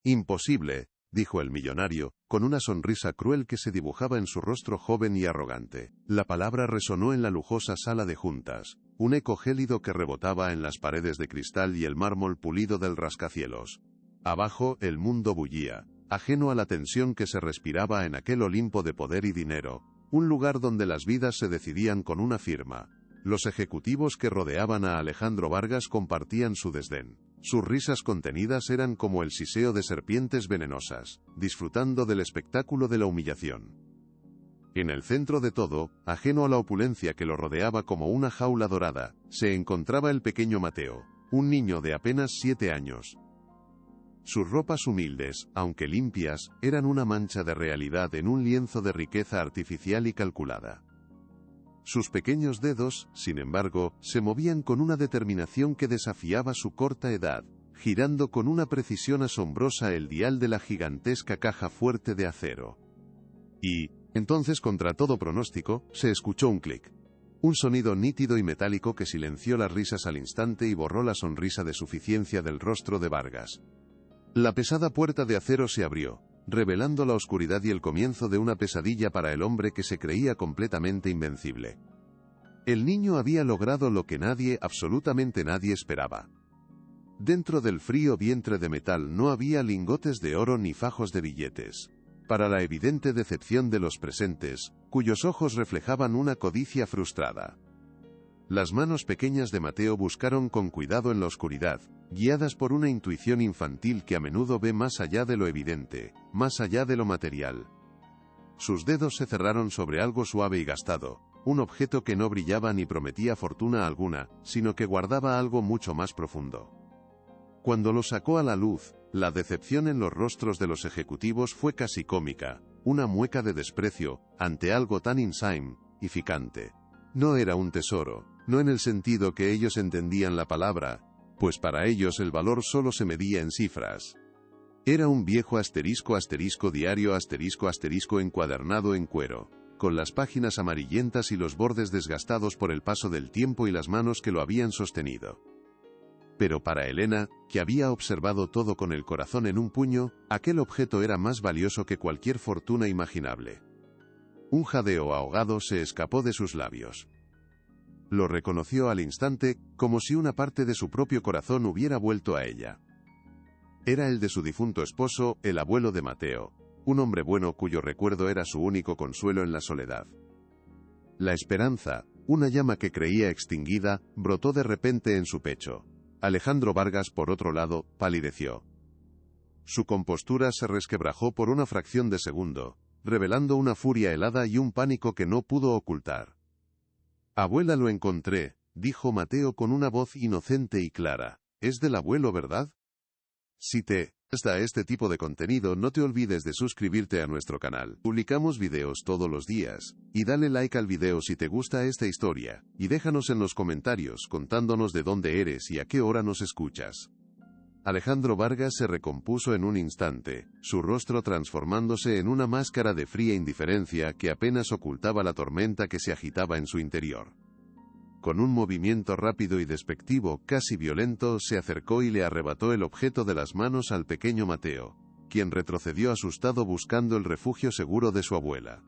Imposible, dijo el millonario, con una sonrisa cruel que se dibujaba en su rostro joven y arrogante. La palabra resonó en la lujosa sala de juntas, un eco gélido que rebotaba en las paredes de cristal y el mármol pulido del rascacielos. Abajo, el mundo bullía, ajeno a la tensión que se respiraba en aquel Olimpo de poder y dinero, un lugar donde las vidas se decidían con una firma. Los ejecutivos que rodeaban a Alejandro Vargas compartían su desdén. Sus risas contenidas eran como el siseo de serpientes venenosas, disfrutando del espectáculo de la humillación. En el centro de todo, ajeno a la opulencia que lo rodeaba como una jaula dorada, se encontraba el pequeño Mateo, un niño de apenas 7 años. Sus ropas humildes, aunque limpias, eran una mancha de realidad en un lienzo de riqueza artificial y calculada. Sus pequeños dedos, sin embargo, se movían con una determinación que desafiaba su corta edad, girando con una precisión asombrosa el dial de la gigantesca caja fuerte de acero. Y, entonces, contra todo pronóstico, se escuchó un clic. Un sonido nítido y metálico que silenció las risas al instante y borró la sonrisa de suficiencia del rostro de Vargas. La pesada puerta de acero se abrió, revelando la oscuridad y el comienzo de una pesadilla para el hombre que se creía completamente invencible. El niño había logrado lo que nadie, absolutamente nadie esperaba. Dentro del frío vientre de metal no había lingotes de oro ni fajos de billetes. Para la evidente decepción de los presentes, cuyos ojos reflejaban una codicia frustrada. Las manos pequeñas de Mateo buscaron con cuidado en la oscuridad, guiadas por una intuición infantil que a menudo ve más allá de lo evidente, más allá de lo material. Sus dedos se cerraron sobre algo suave y gastado, un objeto que no brillaba ni prometía fortuna alguna, sino que guardaba algo mucho más profundo. Cuando lo sacó a la luz, la decepción en los rostros de los ejecutivos fue casi cómica, una mueca de desprecio, ante algo tan insignificante. No era un tesoro, no en el sentido que ellos entendían la palabra, pues para ellos el valor solo se medía en cifras. Era un viejo diario encuadernado en cuero, con las páginas amarillentas y los bordes desgastados por el paso del tiempo y las manos que lo habían sostenido. Pero para Elena, que había observado todo con el corazón en un puño, aquel objeto era más valioso que cualquier fortuna imaginable. Un jadeo ahogado se escapó de sus labios. Lo reconoció al instante, como si una parte de su propio corazón hubiera vuelto a ella. Era el de su difunto esposo, el abuelo de Mateo, un hombre bueno cuyo recuerdo era su único consuelo en la soledad. La esperanza, una llama que creía extinguida, brotó de repente en su pecho. Alejandro Vargas, por otro lado, palideció. Su compostura se resquebrajó por una fracción de segundo, revelando una furia helada y un pánico que no pudo ocultar. «Abuela, lo encontré», dijo Mateo con una voz inocente y clara. «Es del abuelo, ¿verdad?» Si te gusta este tipo de contenido, no te olvides de suscribirte a nuestro canal. Publicamos videos todos los días. Y dale like al video si te gusta esta historia. Y déjanos en los comentarios contándonos de dónde eres y a qué hora nos escuchas. Alejandro Vargas se recompuso en un instante, su rostro transformándose en una máscara de fría indiferencia que apenas ocultaba la tormenta que se agitaba en su interior. Con un movimiento rápido y despectivo, casi violento, se acercó y le arrebató el objeto de las manos al pequeño Mateo, quien retrocedió asustado buscando el refugio seguro de su abuela.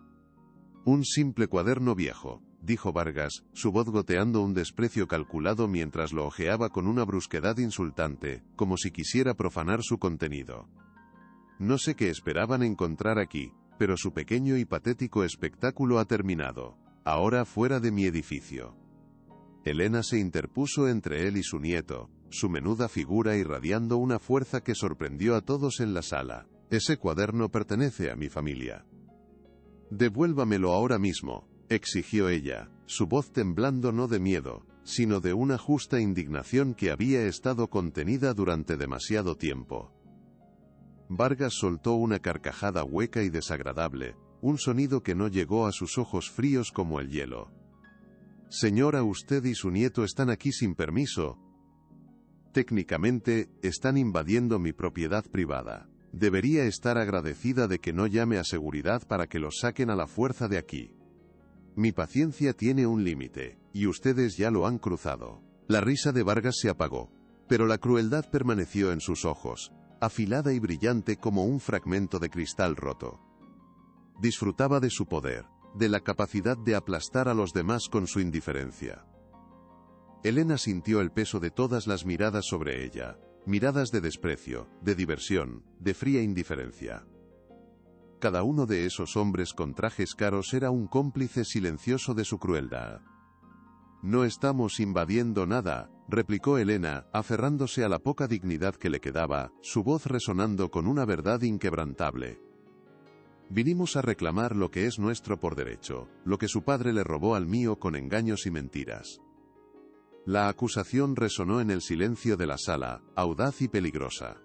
«Un simple cuaderno viejo», dijo Vargas, su voz goteando un desprecio calculado mientras lo hojeaba con una brusquedad insultante, como si quisiera profanar su contenido. «No sé qué esperaban encontrar aquí, pero su pequeño y patético espectáculo ha terminado. Ahora fuera de mi edificio». Elena se interpuso entre él y su nieto, su menuda figura irradiando una fuerza que sorprendió a todos en la sala. «Ese cuaderno pertenece a mi familia». «Devuélvamelo ahora mismo», exigió ella, su voz temblando no de miedo, sino de una justa indignación que había estado contenida durante demasiado tiempo. Vargas soltó una carcajada hueca y desagradable, un sonido que no llegó a sus ojos fríos como el hielo. «Señora, usted y su nieto están aquí sin permiso. Técnicamente, están invadiendo mi propiedad privada. Debería estar agradecida de que no llame a seguridad para que los saquen a la fuerza de aquí. Mi paciencia tiene un límite, y ustedes ya lo han cruzado». La risa de Vargas se apagó, pero la crueldad permaneció en sus ojos, afilada y brillante como un fragmento de cristal roto. Disfrutaba de su poder, de la capacidad de aplastar a los demás con su indiferencia. Elena sintió el peso de todas las miradas sobre ella, miradas de desprecio, de diversión, de fría indiferencia. Cada uno de esos hombres con trajes caros era un cómplice silencioso de su crueldad. «No estamos invadiendo nada», replicó Elena, aferrándose a la poca dignidad que le quedaba, su voz resonando con una verdad inquebrantable. «Vinimos a reclamar lo que es nuestro por derecho, lo que su padre le robó al mío con engaños y mentiras». La acusación resonó en el silencio de la sala, audaz y peligrosa.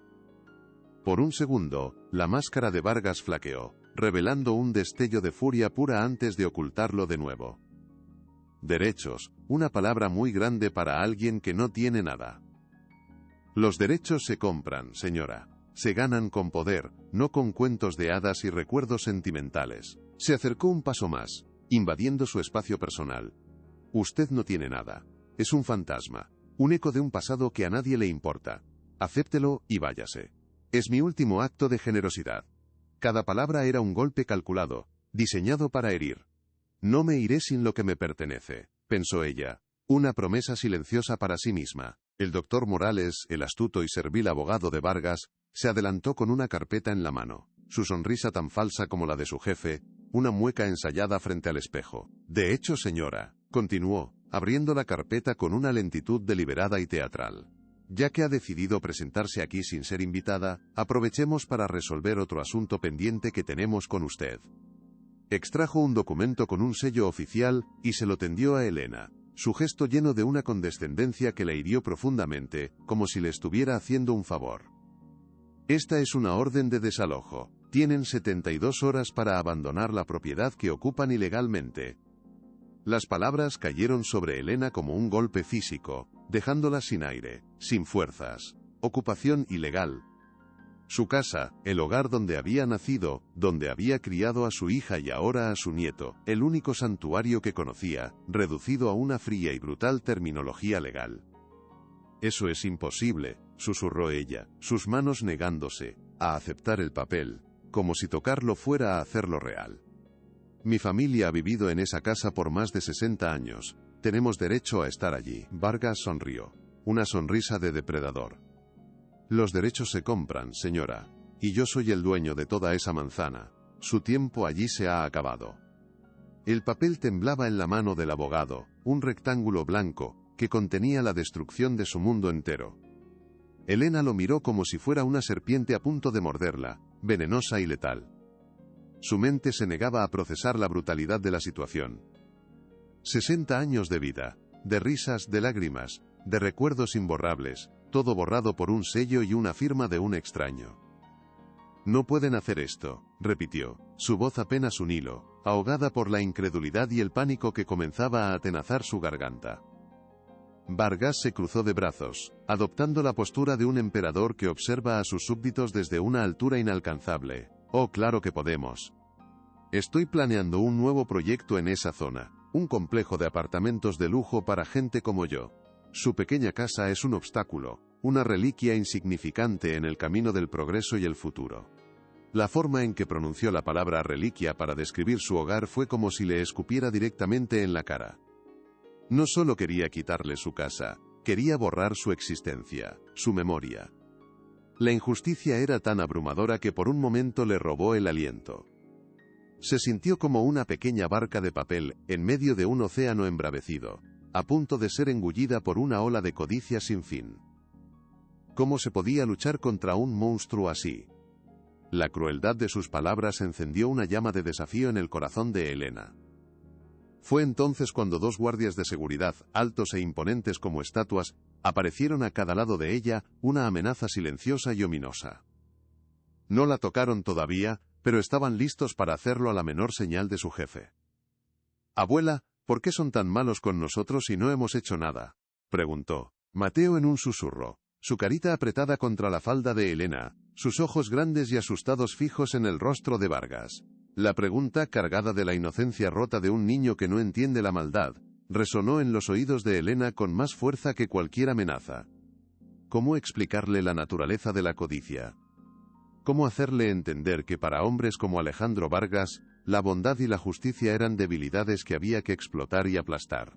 Por un segundo, la máscara de Vargas flaqueó, revelando un destello de furia pura antes de ocultarlo de nuevo. Derechos, una palabra muy grande para alguien que no tiene nada. Los derechos se compran, señora. Se ganan con poder, no con cuentos de hadas y recuerdos sentimentales. Se acercó un paso más, invadiendo su espacio personal. Usted no tiene nada. Es un fantasma, un eco de un pasado que a nadie le importa. Acéptelo y váyase. Es mi último acto de generosidad. Cada palabra era un golpe calculado, diseñado para herir. No me iré sin lo que me pertenece, pensó ella. Una promesa silenciosa para sí misma. El doctor Morales, el astuto y servil abogado de Vargas, se adelantó con una carpeta en la mano. Su sonrisa tan falsa como la de su jefe, una mueca ensayada frente al espejo. De hecho, señora, continuó, abriendo la carpeta con una lentitud deliberada y teatral. Ya que ha decidido presentarse aquí sin ser invitada, aprovechemos para resolver otro asunto pendiente que tenemos con usted. Extrajo un documento con un sello oficial y se lo tendió a Elena, su gesto lleno de una condescendencia que la hirió profundamente, como si le estuviera haciendo un favor. Esta es una orden de desalojo. Tienen 72 horas para abandonar la propiedad que ocupan ilegalmente. Las palabras cayeron sobre Elena como un golpe físico, dejándola sin aire, sin fuerzas. Ocupación ilegal. Su casa, el hogar donde había nacido, donde había criado a su hija y ahora a su nieto, el único santuario que conocía, reducido a una fría y brutal terminología legal. Eso es imposible, susurró ella, sus manos negándose a aceptar el papel, como si tocarlo fuera a hacerlo real. Mi familia ha vivido en esa casa por más de 60 años. Tenemos derecho a estar allí. Vargas sonrió. Una sonrisa de depredador. Los derechos se compran, señora. Y yo soy el dueño de toda esa manzana. Su tiempo allí se ha acabado. El papel temblaba en la mano del abogado, un rectángulo blanco, que contenía la destrucción de su mundo entero. Elena lo miró como si fuera una serpiente a punto de morderla, venenosa y letal. Su mente se negaba a procesar la brutalidad de la situación. 60 años de vida, de risas, de lágrimas, de recuerdos imborrables, todo borrado por un sello y una firma de un extraño. No pueden hacer esto, repitió, su voz apenas un hilo, ahogada por la incredulidad y el pánico que comenzaba a atenazar su garganta. Vargas se cruzó de brazos, adoptando la postura de un emperador que observa a sus súbditos desde una altura inalcanzable. Oh, claro que podemos. Estoy planeando un nuevo proyecto en esa zona, un complejo de apartamentos de lujo para gente como yo. Su pequeña casa es un obstáculo, una reliquia insignificante en el camino del progreso y el futuro. La forma en que pronunció la palabra reliquia para describir su hogar fue como si le escupiera directamente en la cara. No solo quería quitarle su casa, quería borrar su existencia, su memoria. La injusticia era tan abrumadora que por un momento le robó el aliento. Se sintió como una pequeña barca de papel, en medio de un océano embravecido, a punto de ser engullida por una ola de codicia sin fin. ¿Cómo se podía luchar contra un monstruo así? La crueldad de sus palabras encendió una llama de desafío en el corazón de Elena. Fue entonces cuando dos guardias de seguridad, altos e imponentes como estatuas, aparecieron a cada lado de ella, una amenaza silenciosa y ominosa. No la tocaron todavía, pero estaban listos para hacerlo a la menor señal de su jefe. «Abuela, ¿por qué son tan malos con nosotros y no hemos hecho nada?», preguntó Mateo en un susurro, su carita apretada contra la falda de Elena, sus ojos grandes y asustados fijos en el rostro de Vargas. La pregunta, cargada de la inocencia rota de un niño que no entiende la maldad, resonó en los oídos de Elena con más fuerza que cualquier amenaza. ¿Cómo explicarle la naturaleza de la codicia? cómo hacerle entender que para hombres como Alejandro Vargas, la bondad y la justicia eran debilidades que había que explotar y aplastar.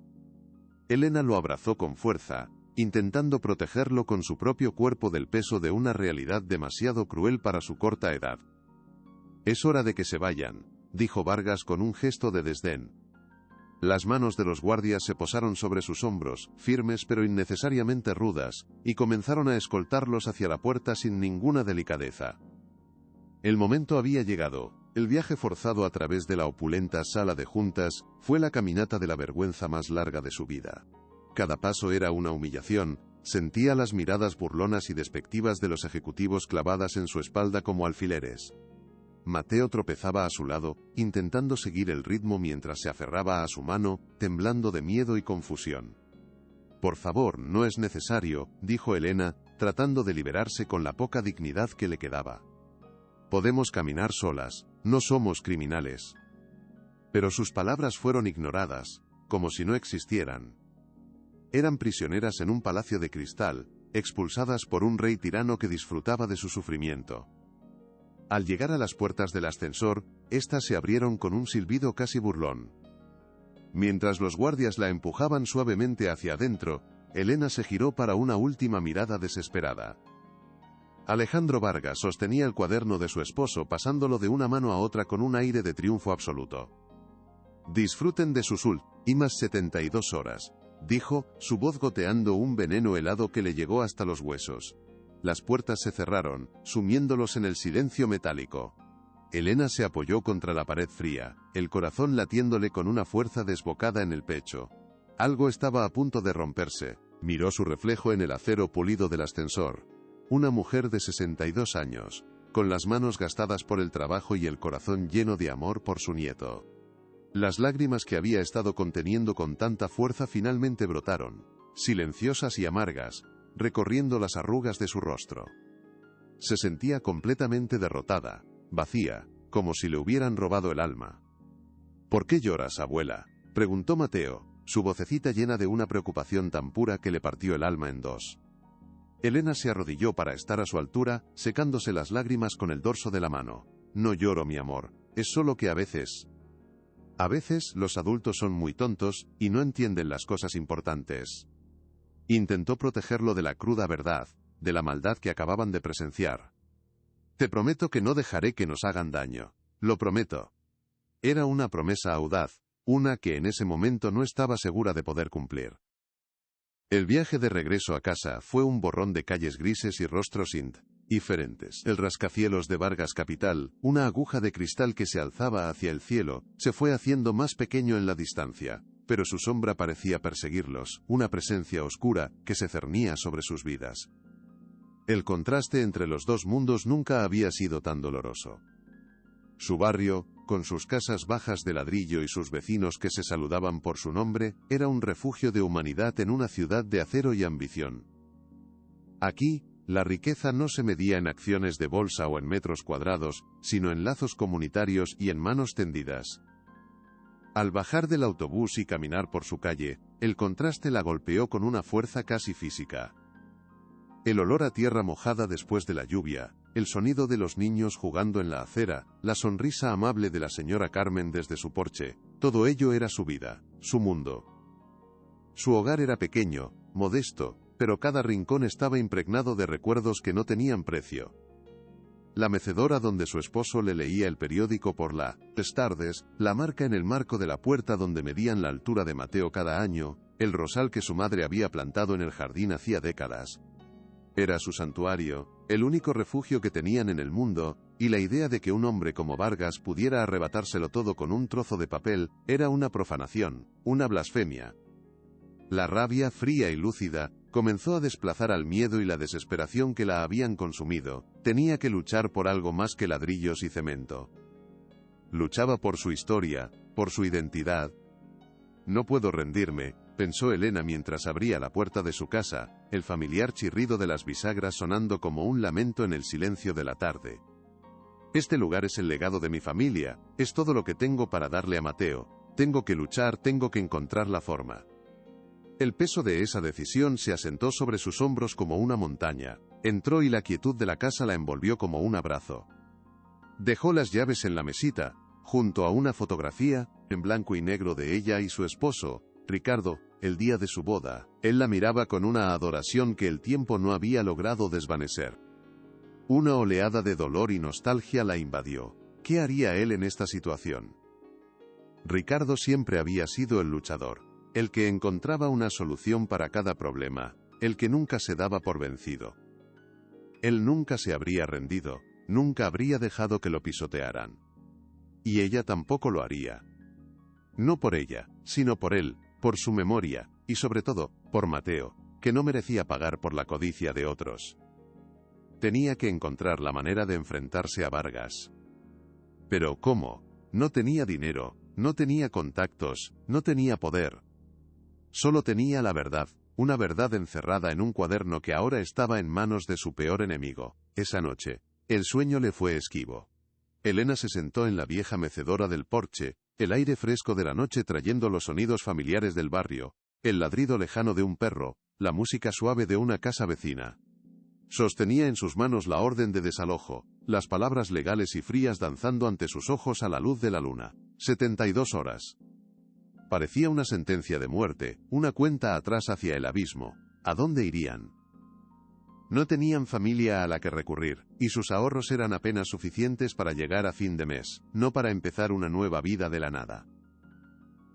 Elena lo abrazó con fuerza, intentando protegerlo con su propio cuerpo del peso de una realidad demasiado cruel para su corta edad. «Es hora de que se vayan», dijo Vargas con un gesto de desdén. Las manos de los guardias se posaron sobre sus hombros, firmes pero innecesariamente rudas, y comenzaron a escoltarlos hacia la puerta sin ninguna delicadeza. El momento había llegado. El viaje forzado a través de la opulenta sala de juntas fue la caminata de la vergüenza más larga de su vida. Cada paso era una humillación, sentía las miradas burlonas y despectivas de los ejecutivos clavadas en su espalda como alfileres. Mateo tropezaba a su lado, intentando seguir el ritmo mientras se aferraba a su mano, temblando de miedo y confusión. «Por favor, no es necesario», dijo Elena, tratando de liberarse con la poca dignidad que le quedaba. «Podemos caminar solas, no somos criminales». Pero sus palabras fueron ignoradas, como si no existieran. Eran prisioneras en un palacio de cristal, expulsadas por un rey tirano que disfrutaba de su sufrimiento. Al llegar a las puertas del ascensor, éstas se abrieron con un silbido casi burlón. Mientras los guardias la empujaban suavemente hacia adentro, Elena se giró para una última mirada desesperada. Alejandro Vargas sostenía el cuaderno de su esposo pasándolo de una mano a otra con un aire de triunfo absoluto. «Disfruten de sus últimas 72 horas», dijo, su voz goteando un veneno helado que le llegó hasta los huesos. Las puertas se cerraron, sumiéndolos en el silencio metálico. Elena se apoyó contra la pared fría, el corazón latiéndole con una fuerza desbocada en el pecho. Algo estaba a punto de romperse. Miró su reflejo en el acero pulido del ascensor. Una mujer de 62 años, con las manos gastadas por el trabajo y el corazón lleno de amor por su nieto. Las lágrimas que había estado conteniendo con tanta fuerza finalmente brotaron, silenciosas y amargas, recorriendo las arrugas de su rostro. Se sentía completamente derrotada, vacía, como si le hubieran robado el alma. «¿Por qué lloras, abuela?», preguntó Mateo, su vocecita llena de una preocupación tan pura que le partió el alma en dos. Elena se arrodilló para estar a su altura, secándose las lágrimas con el dorso de la mano. «No lloro, mi amor, es solo que a veces los adultos son muy tontos y no entienden las cosas importantes». Intentó protegerlo de la cruda verdad, de la maldad que acababan de presenciar. «Te prometo que no dejaré que nos hagan daño. Lo prometo». Era una promesa audaz, una que en ese momento no estaba segura de poder cumplir. El viaje de regreso a casa fue un borrón de calles grises y rostros indiferentes. El rascacielos de Vargas Capital, una aguja de cristal que se alzaba hacia el cielo, se fue haciendo más pequeño en la distancia, pero su sombra parecía perseguirlos, una presencia oscura que se cernía sobre sus vidas. El contraste entre los dos mundos nunca había sido tan doloroso. Su barrio, con sus casas bajas de ladrillo y sus vecinos que se saludaban por su nombre, era un refugio de humanidad en una ciudad de acero y ambición. Aquí, la riqueza no se medía en acciones de bolsa o en metros cuadrados, sino en lazos comunitarios y en manos tendidas. Al bajar del autobús y caminar por su calle, el contraste la golpeó con una fuerza casi física. El olor a tierra mojada después de la lluvia, el sonido de los niños jugando en la acera, la sonrisa amable de la señora Carmen desde su porche, todo ello era su vida, su mundo. Su hogar era pequeño, modesto, pero cada rincón estaba impregnado de recuerdos que no tenían precio. La mecedora donde su esposo le leía el periódico por las tardes, la marca en el marco de la puerta donde medían la altura de Mateo cada año, el rosal que su madre había plantado en el jardín hacía décadas. Era su santuario, el único refugio que tenían en el mundo, y la idea de que un hombre como Vargas pudiera arrebatárselo todo con un trozo de papel, era una profanación, una blasfemia. La rabia fría y lúcida comenzó a desplazar al miedo y la desesperación que la habían consumido. Tenía que luchar por algo más que ladrillos y cemento. Luchaba por su historia, por su identidad. «No puedo rendirme», pensó Elena mientras abría la puerta de su casa, el familiar chirrido de las bisagras sonando como un lamento en el silencio de la tarde. «Este lugar es el legado de mi familia, es todo lo que tengo para darle a Mateo. Tengo que luchar, tengo que encontrar la forma». El peso de esa decisión se asentó sobre sus hombros como una montaña. Entró y la quietud de la casa la envolvió como un abrazo. Dejó las llaves en la mesita, junto a una fotografía, en blanco y negro de ella y su esposo, Ricardo, el día de su boda. Él la miraba con una adoración que el tiempo no había logrado desvanecer. Una oleada de dolor y nostalgia la invadió. ¿Qué haría él en esta situación? Ricardo siempre había sido el luchador, el que encontraba una solución para cada problema, el que nunca se daba por vencido. Él nunca se habría rendido, nunca habría dejado que lo pisotearan. Y ella tampoco lo haría. No por ella, sino por él, por su memoria, y sobre todo, por Mateo, que no merecía pagar por la codicia de otros. Tenía que encontrar la manera de enfrentarse a Vargas. Pero ¿cómo? No tenía dinero, no tenía contactos, no tenía poder. Solo tenía la verdad, una verdad encerrada en un cuaderno que ahora estaba en manos de su peor enemigo. Esa noche, el sueño le fue esquivo. Elena se sentó en la vieja mecedora del porche, el aire fresco de la noche trayendo los sonidos familiares del barrio, el ladrido lejano de un perro, la música suave de una casa vecina. Sostenía en sus manos la orden de desalojo, las palabras legales y frías danzando ante sus ojos a la luz de la luna. 72 horas. Parecía una sentencia de muerte, una cuenta atrás hacia el abismo. ¿A dónde irían? No tenían familia a la que recurrir, y sus ahorros eran apenas suficientes para llegar a fin de mes, no para empezar una nueva vida de la nada.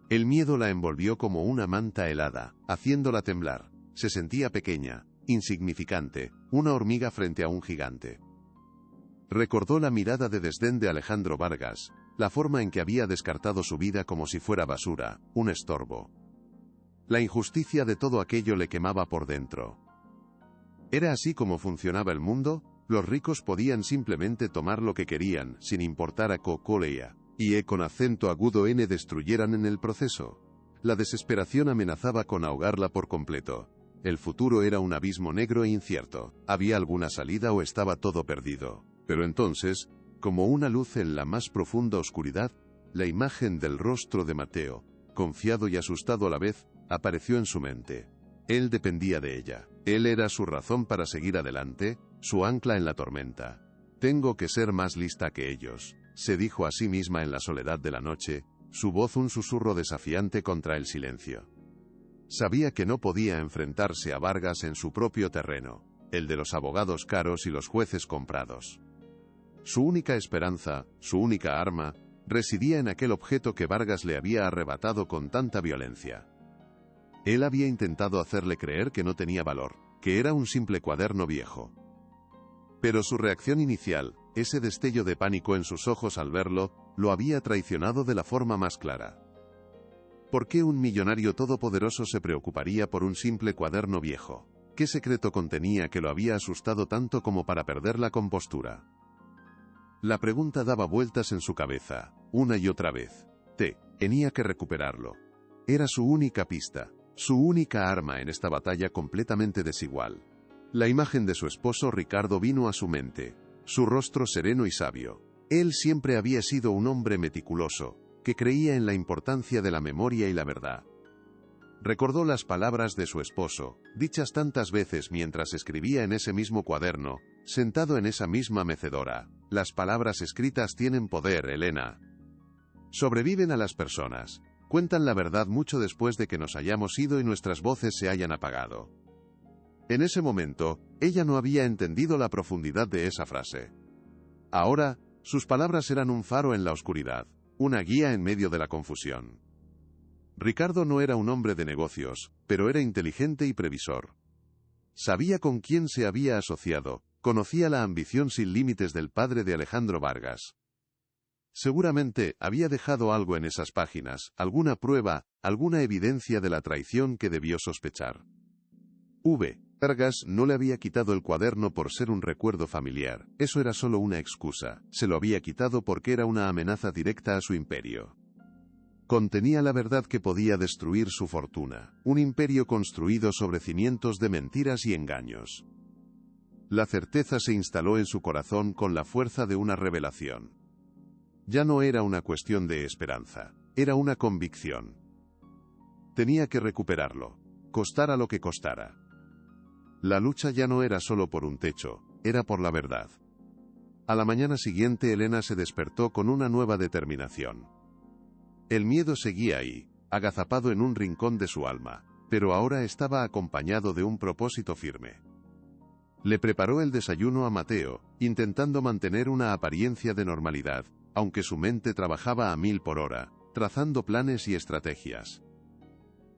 El miedo la envolvió como una manta helada, haciéndola temblar. Se sentía pequeña, insignificante, una hormiga frente a un gigante. Recordó la mirada de desdén de Alejandro Vargas, la forma en que había descartado su vida como si fuera basura, un estorbo. La injusticia de todo aquello le quemaba por dentro. ¿Era así como funcionaba el mundo? Los ricos podían simplemente tomar lo que querían, sin importar a Cocolea, y con acento agudo N destruyeran en el proceso. La desesperación amenazaba con ahogarla por completo. El futuro era un abismo negro e incierto. ¿Había alguna salida o estaba todo perdido? Pero entonces, como una luz en la más profunda oscuridad, la imagen del rostro de Mateo, confiado y asustado a la vez, apareció en su mente. Él dependía de ella. Él era su razón para seguir adelante, su ancla en la tormenta. Tengo que ser más lista que ellos, se dijo a sí misma en la soledad de la noche, su voz un susurro desafiante contra el silencio. Sabía que no podía enfrentarse a Vargas en su propio terreno, el de los abogados caros y los jueces comprados. Su única esperanza, su única arma, residía en aquel objeto que Vargas le había arrebatado con tanta violencia. Él había intentado hacerle creer que no tenía valor, que era un simple cuaderno viejo. Pero su reacción inicial, ese destello de pánico en sus ojos al verlo, lo había traicionado de la forma más clara. ¿Por qué un millonario todopoderoso se preocuparía por un simple cuaderno viejo? ¿Qué secreto contenía que lo había asustado tanto como para perder la compostura? La pregunta daba vueltas en su cabeza, una y otra vez. Tenía que recuperarlo. Era su única pista, su única arma en esta batalla completamente desigual. La imagen de su esposo Ricardo vino a su mente, su rostro sereno y sabio. Él siempre había sido un hombre meticuloso, que creía en la importancia de la memoria y la verdad. Recordó las palabras de su esposo, dichas tantas veces mientras escribía en ese mismo cuaderno, sentado en esa misma mecedora. Las palabras escritas tienen poder, Elena. Sobreviven a las personas. Cuentan la verdad mucho después de que nos hayamos ido y nuestras voces se hayan apagado. En ese momento, ella no había entendido la profundidad de esa frase. Ahora, sus palabras eran un faro en la oscuridad, una guía en medio de la confusión. Ricardo no era un hombre de negocios, pero era inteligente y previsor. Sabía con quién se había asociado, conocía la ambición sin límites del padre de Alejandro Vargas. Seguramente había dejado algo en esas páginas, alguna prueba, alguna evidencia de la traición que debió sospechar. Vargas no le había quitado el cuaderno por ser un recuerdo familiar, eso era solo una excusa, se lo había quitado porque era una amenaza directa a su imperio. Contenía la verdad que podía destruir su fortuna, un imperio construido sobre cimientos de mentiras y engaños. La certeza se instaló en su corazón con la fuerza de una revelación. Ya no era una cuestión de esperanza, era una convicción. Tenía que recuperarlo. costara lo que costara. La lucha ya no era solo por un techo, era por la verdad. A la mañana siguiente Elena se despertó con una nueva determinación. El miedo seguía ahí, agazapado en un rincón de su alma, pero ahora estaba acompañado de un propósito firme. Le preparó el desayuno a Mateo, intentando mantener una apariencia de normalidad, aunque su mente trabajaba a 1000 por hora, trazando planes y estrategias.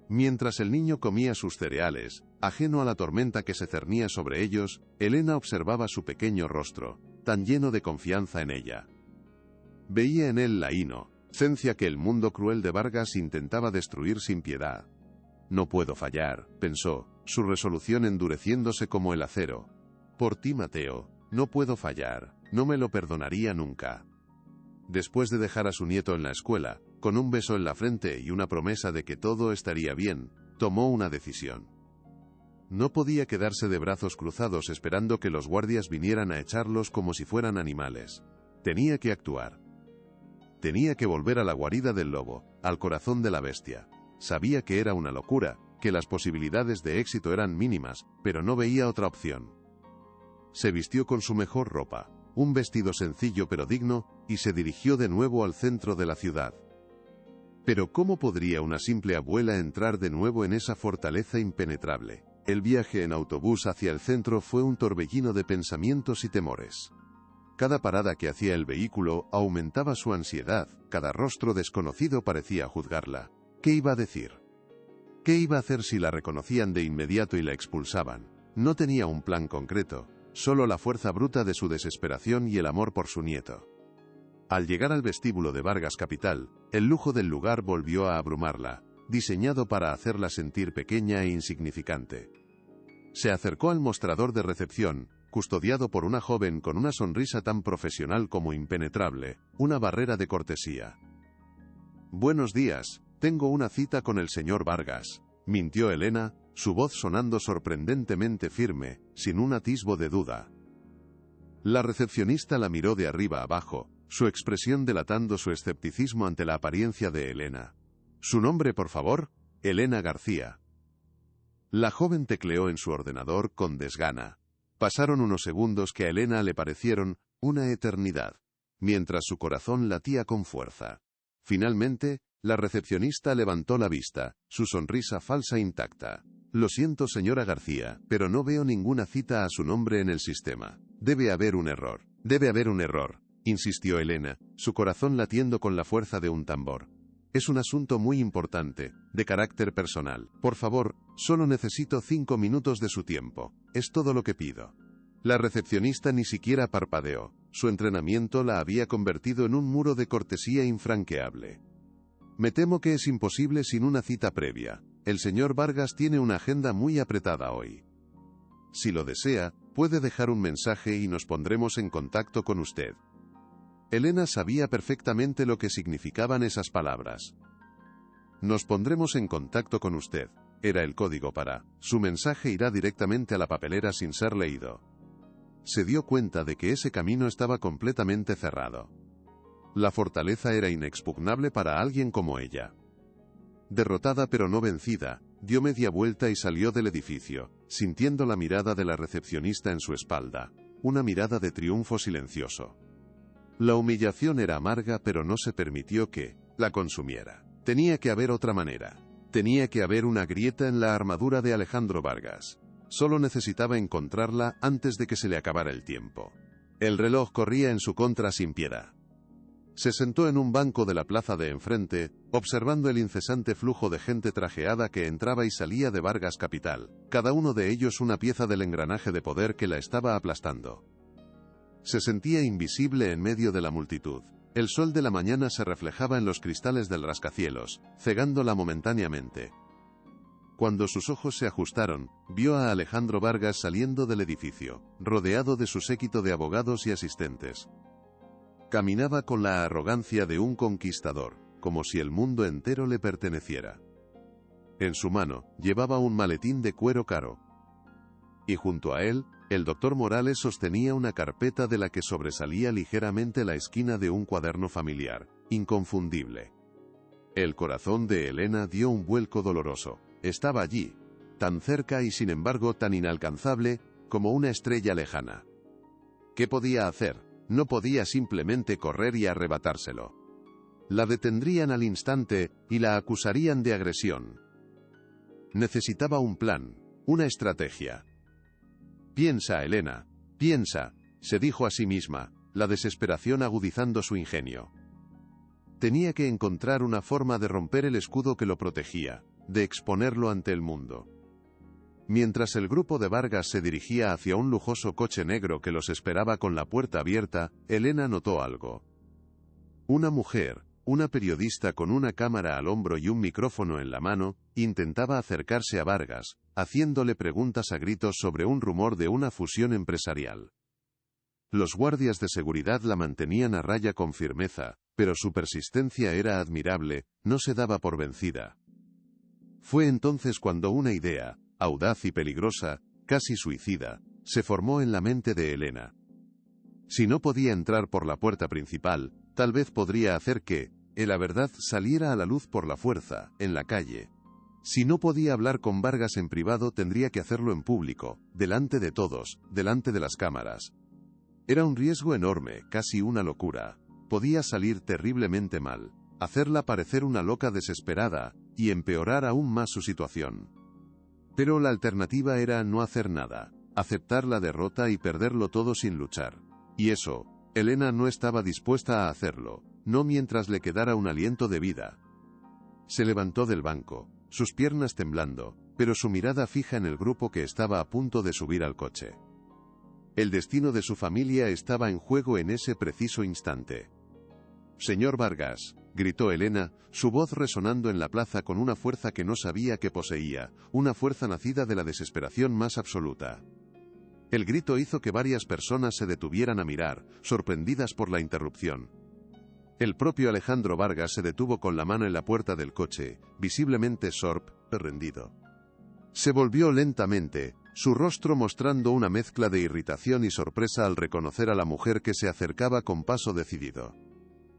Mientras el niño comía sus cereales, ajeno a la tormenta que se cernía sobre ellos, Elena observaba su pequeño rostro, tan lleno de confianza en ella. Veía en él la inocencia que el mundo cruel de Vargas intentaba destruir sin piedad. No puedo fallar, pensó, su resolución endureciéndose como el acero. Por ti, Mateo, no puedo fallar, no me lo perdonaría nunca. Después de dejar a su nieto en la escuela, con un beso en la frente y una promesa de que todo estaría bien, tomó una decisión. No podía quedarse de brazos cruzados esperando que los guardias vinieran a echarlos como si fueran animales. Tenía que actuar. Tenía que volver a la guarida del lobo, al corazón de la bestia. Sabía que era una locura, que las posibilidades de éxito eran mínimas, pero no veía otra opción. Se vistió con su mejor ropa, un vestido sencillo pero digno, y se dirigió de nuevo al centro de la ciudad. Pero ¿cómo podría una simple abuela entrar de nuevo en esa fortaleza impenetrable? El viaje en autobús hacia el centro fue un torbellino de pensamientos y temores. Cada parada que hacía el vehículo aumentaba su ansiedad, cada rostro desconocido parecía juzgarla. ¿Qué iba a decir? ¿Qué iba a hacer si la reconocían de inmediato y la expulsaban? No tenía un plan concreto, solo la fuerza bruta de su desesperación y el amor por su nieto. Al llegar al vestíbulo de Vargas Capital, el lujo del lugar volvió a abrumarla, diseñado para hacerla sentir pequeña e insignificante. Se acercó al mostrador de recepción, custodiado por una joven con una sonrisa tan profesional como impenetrable, una barrera de cortesía. «Buenos días, tengo una cita con el señor Vargas», mintió Elena, su voz sonando sorprendentemente firme, sin un atisbo de duda. La recepcionista la miró de arriba abajo, su expresión delatando su escepticismo ante la apariencia de Elena. «¿Su nombre, por favor?» «Elena García». La joven tecleó en su ordenador con desgana. Pasaron unos segundos que a Elena le parecieron una eternidad, mientras su corazón latía con fuerza. Finalmente, la recepcionista levantó la vista, su sonrisa falsa intacta. «Lo siento, señora García, pero no veo ninguna cita a su nombre en el sistema. Debe haber un error. Debe haber un error», insistió Elena, su corazón latiendo con la fuerza de un tambor. «Es un asunto muy importante, de carácter personal. Por favor, solo necesito 5 minutos de su tiempo. Es todo lo que pido». La recepcionista ni siquiera parpadeó. Su entrenamiento la había convertido en un muro de cortesía infranqueable. «Me temo que es imposible sin una cita previa. El señor Vargas tiene una agenda muy apretada hoy. Si lo desea, puede dejar un mensaje y nos pondremos en contacto con usted». Elena sabía perfectamente lo que significaban esas palabras. «Nos pondremos en contacto con usted», era el código para «su mensaje irá directamente a la papelera sin ser leído». Se dio cuenta de que ese camino estaba completamente cerrado. La fortaleza era inexpugnable para alguien como ella. Derrotada pero no vencida, dio media vuelta y salió del edificio, sintiendo la mirada de la recepcionista en su espalda, una mirada de triunfo silencioso. La humillación era amarga, pero no se permitió que la consumiera. Tenía que haber otra manera. Tenía que haber una grieta en la armadura de Alejandro Vargas. Solo necesitaba encontrarla antes de que se le acabara el tiempo. El reloj corría en su contra sin piedad. Se sentó en un banco de la plaza de enfrente, observando el incesante flujo de gente trajeada que entraba y salía de Vargas Capital, cada uno de ellos una pieza del engranaje de poder que la estaba aplastando. Se sentía invisible en medio de la multitud. El sol de la mañana se reflejaba en los cristales del rascacielos, cegándola momentáneamente. Cuando sus ojos se ajustaron, vio a Alejandro Vargas saliendo del edificio, rodeado de su séquito de abogados y asistentes. Caminaba con la arrogancia de un conquistador, como si el mundo entero le perteneciera. En su mano, llevaba un maletín de cuero caro. Y junto a él, el doctor Morales sostenía una carpeta de la que sobresalía ligeramente la esquina de un cuaderno familiar, inconfundible. El corazón de Elena dio un vuelco doloroso. Estaba allí. tan cerca y sin embargo tan inalcanzable, como una estrella lejana. ¿Qué podía hacer? No podía simplemente correr y arrebatárselo. La detendrían al instante y la acusarían de agresión. Necesitaba un plan, una estrategia. Piensa, Elena, piensa, se dijo a sí misma, la desesperación agudizando su ingenio. Tenía que encontrar una forma de romper el escudo que lo protegía, de exponerlo ante el mundo. Mientras el grupo de Vargas se dirigía hacia un lujoso coche negro que los esperaba con la puerta abierta, Elena notó algo. Una mujer, una periodista con una cámara al hombro y un micrófono en la mano, intentaba acercarse a Vargas, haciéndole preguntas a gritos sobre un rumor de una fusión empresarial. Los guardias de seguridad la mantenían a raya con firmeza, pero su persistencia era admirable, no se daba por vencida. Fue entonces cuando una idea, audaz y peligrosa, casi suicida, se formó en la mente de Elena. Si no podía entrar por la puerta principal, tal vez podría hacer que, la verdad saliera a la luz por la fuerza, en la calle. Si no podía hablar con Vargas en privado, tendría que hacerlo en público, delante de todos, delante de las cámaras. Era un riesgo enorme, casi una locura. Podía salir terriblemente mal, hacerla parecer una loca desesperada, y empeorar aún más su situación. Pero la alternativa era no hacer nada, aceptar la derrota y perderlo todo sin luchar. Y eso, Elena no estaba dispuesta a hacerlo, no mientras le quedara un aliento de vida. Se levantó del banco, sus piernas temblando, pero su mirada fija en el grupo que estaba a punto de subir al coche. El destino de su familia estaba en juego en ese preciso instante. «Señor Vargas», gritó Elena, su voz resonando en la plaza con una fuerza que no sabía que poseía, una fuerza nacida de la desesperación más absoluta. El grito hizo que varias personas se detuvieran a mirar, sorprendidas por la interrupción. El propio Alejandro Vargas se detuvo con la mano en la puerta del coche, visiblemente rendido. Se volvió lentamente, su rostro mostrando una mezcla de irritación y sorpresa al reconocer a la mujer que se acercaba con paso decidido.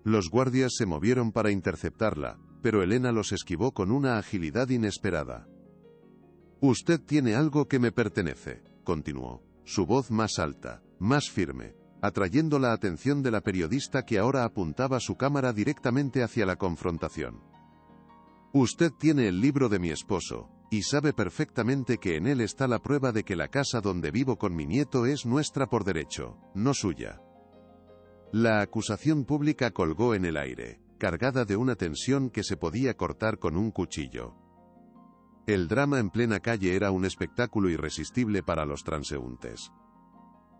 Los guardias se movieron para interceptarla, pero Elena los esquivó con una agilidad inesperada. «Usted tiene algo que me pertenece», continuó, su voz más alta, más firme, atrayendo la atención de la periodista que ahora apuntaba su cámara directamente hacia la confrontación. «Usted tiene el libro de mi esposo, y sabe perfectamente que en él está la prueba de que la casa donde vivo con mi nieto es nuestra por derecho, no suya». La acusación pública colgó en el aire, cargada de una tensión que se podía cortar con un cuchillo. El drama en plena calle era un espectáculo irresistible para los transeúntes.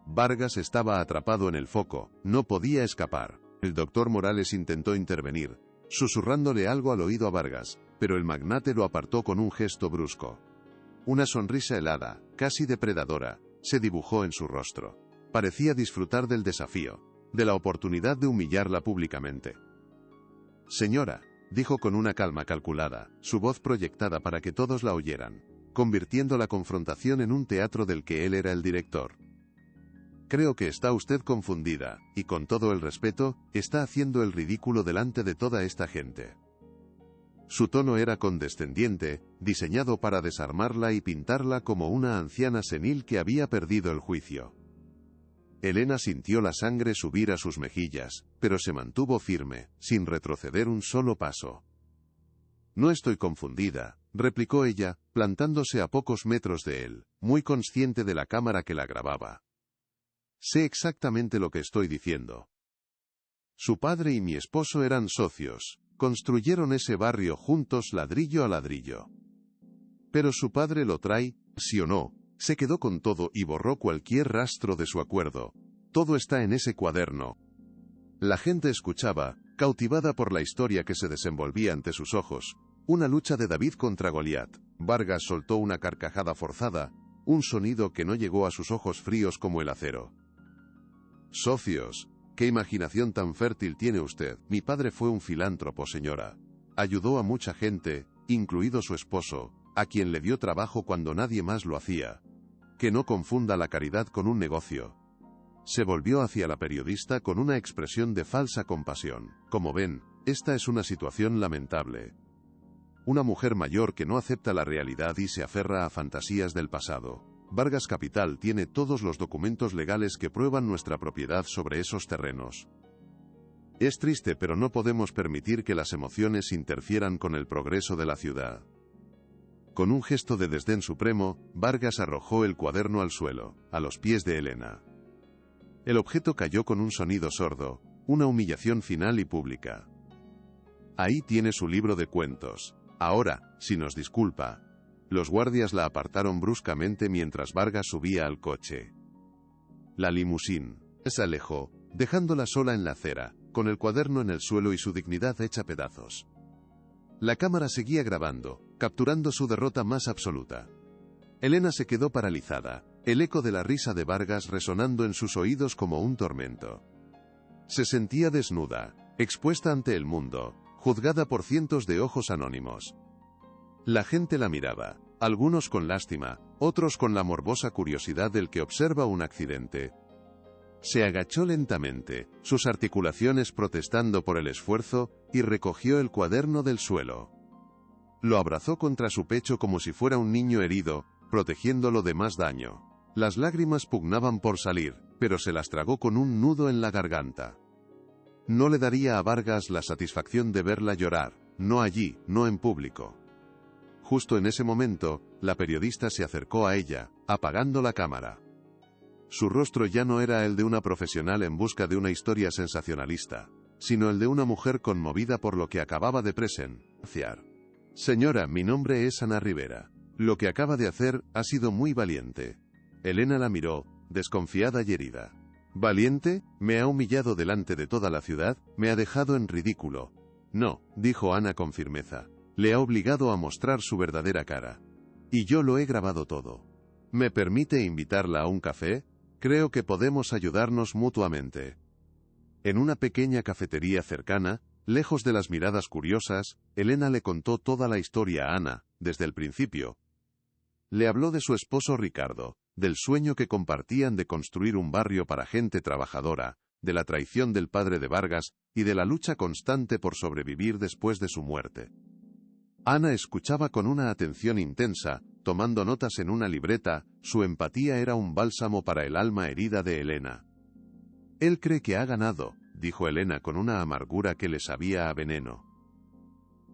Vargas estaba atrapado en el foco, no podía escapar. El doctor Morales intentó intervenir, susurrándole algo al oído a Vargas, pero el magnate lo apartó con un gesto brusco. Una sonrisa helada, casi depredadora, se dibujó en su rostro. Parecía disfrutar del desafío, de la oportunidad de humillarla públicamente. «Señora», dijo con una calma calculada, su voz proyectada para que todos la oyeran, convirtiendo la confrontación en un teatro del que él era el director. «Creo que está usted confundida, y con todo el respeto, está haciendo el ridículo delante de toda esta gente». Su tono era condescendiente, diseñado para desarmarla y pintarla como una anciana senil que había perdido el juicio. Elena sintió la sangre subir a sus mejillas, pero se mantuvo firme, sin retroceder un solo paso. «No estoy confundida», replicó ella, plantándose a pocos metros de él, muy consciente de la cámara que la grababa. «Sé exactamente lo que estoy diciendo. Su padre y mi esposo eran socios, construyeron ese barrio juntos ladrillo a ladrillo. Pero su padre lo traicionó. Se quedó con todo y borró cualquier rastro de su acuerdo. Todo está en ese cuaderno». La gente escuchaba, cautivada por la historia que se desenvolvía ante sus ojos. Una lucha de David contra Goliat. Vargas soltó una carcajada forzada, un sonido que no llegó a sus ojos fríos como el acero. «Socios, qué imaginación tan fértil tiene usted. Mi padre fue un filántropo, señora. Ayudó a mucha gente, incluido su esposo, a quien le dio trabajo cuando nadie más lo hacía. Que no confunda la caridad con un negocio». Se volvió hacia la periodista con una expresión de falsa compasión. «Como ven, esta es una situación lamentable. una mujer mayor que no acepta la realidad y se aferra a fantasías del pasado. Vargas Capital tiene todos los documentos legales que prueban nuestra propiedad sobre esos terrenos. Es triste, pero no podemos permitir que las emociones interfieran con el progreso de la ciudad. Con un gesto de desdén supremo, Vargas arrojó el cuaderno al suelo, a los pies de Elena. El objeto cayó con un sonido sordo, una humillación final y pública. Ahí tiene su libro de cuentos. Ahora, si nos disculpa. Los guardias la apartaron bruscamente mientras Vargas subía al coche. La limusín se alejó, dejándola sola en la acera, con el cuaderno en el suelo y su dignidad hecha pedazos. La cámara seguía grabando, capturando su derrota más absoluta. Elena se quedó paralizada, el eco de la risa de Vargas resonando en sus oídos como un tormento. Se sentía desnuda, expuesta ante el mundo, juzgada por cientos de ojos anónimos. La gente la miraba, algunos con lástima, otros con la morbosa curiosidad del que observa un accidente. Se agachó lentamente, sus articulaciones protestando por el esfuerzo, y recogió el cuaderno del suelo. Lo abrazó contra su pecho como si fuera un niño herido, protegiéndolo de más daño. Las lágrimas pugnaban por salir, pero se las tragó con un nudo en la garganta. No le daría a Vargas la satisfacción de verla llorar, no allí, no en público. Justo en ese momento, la periodista se acercó a ella, apagando la cámara. Su rostro ya no era el de una profesional en busca de una historia sensacionalista, sino el de una mujer conmovida por lo que acababa de presenciar. Señora, mi nombre es Ana Rivera. Lo que acaba de hacer ha sido muy valiente. Elena la miró, desconfiada y herida. ¿Valiente? Me ha humillado delante de toda la ciudad, me ha dejado en ridículo. No, dijo Ana con firmeza. Le ha obligado a mostrar su verdadera cara. Y yo lo he grabado todo. ¿Me permite invitarla a un café? Creo que podemos ayudarnos mutuamente. En una pequeña cafetería cercana, lejos de las miradas curiosas, Elena le contó toda la historia a Ana, desde el principio. Le habló de su esposo Ricardo, del sueño que compartían de construir un barrio para gente trabajadora, de la traición del padre de Vargas, y de la lucha constante por sobrevivir después de su muerte. Ana escuchaba con una atención intensa, tomando notas en una libreta, su empatía era un bálsamo para el alma herida de Elena. Él cree que ha ganado, dijo Elena con una amargura que le sabía a veneno.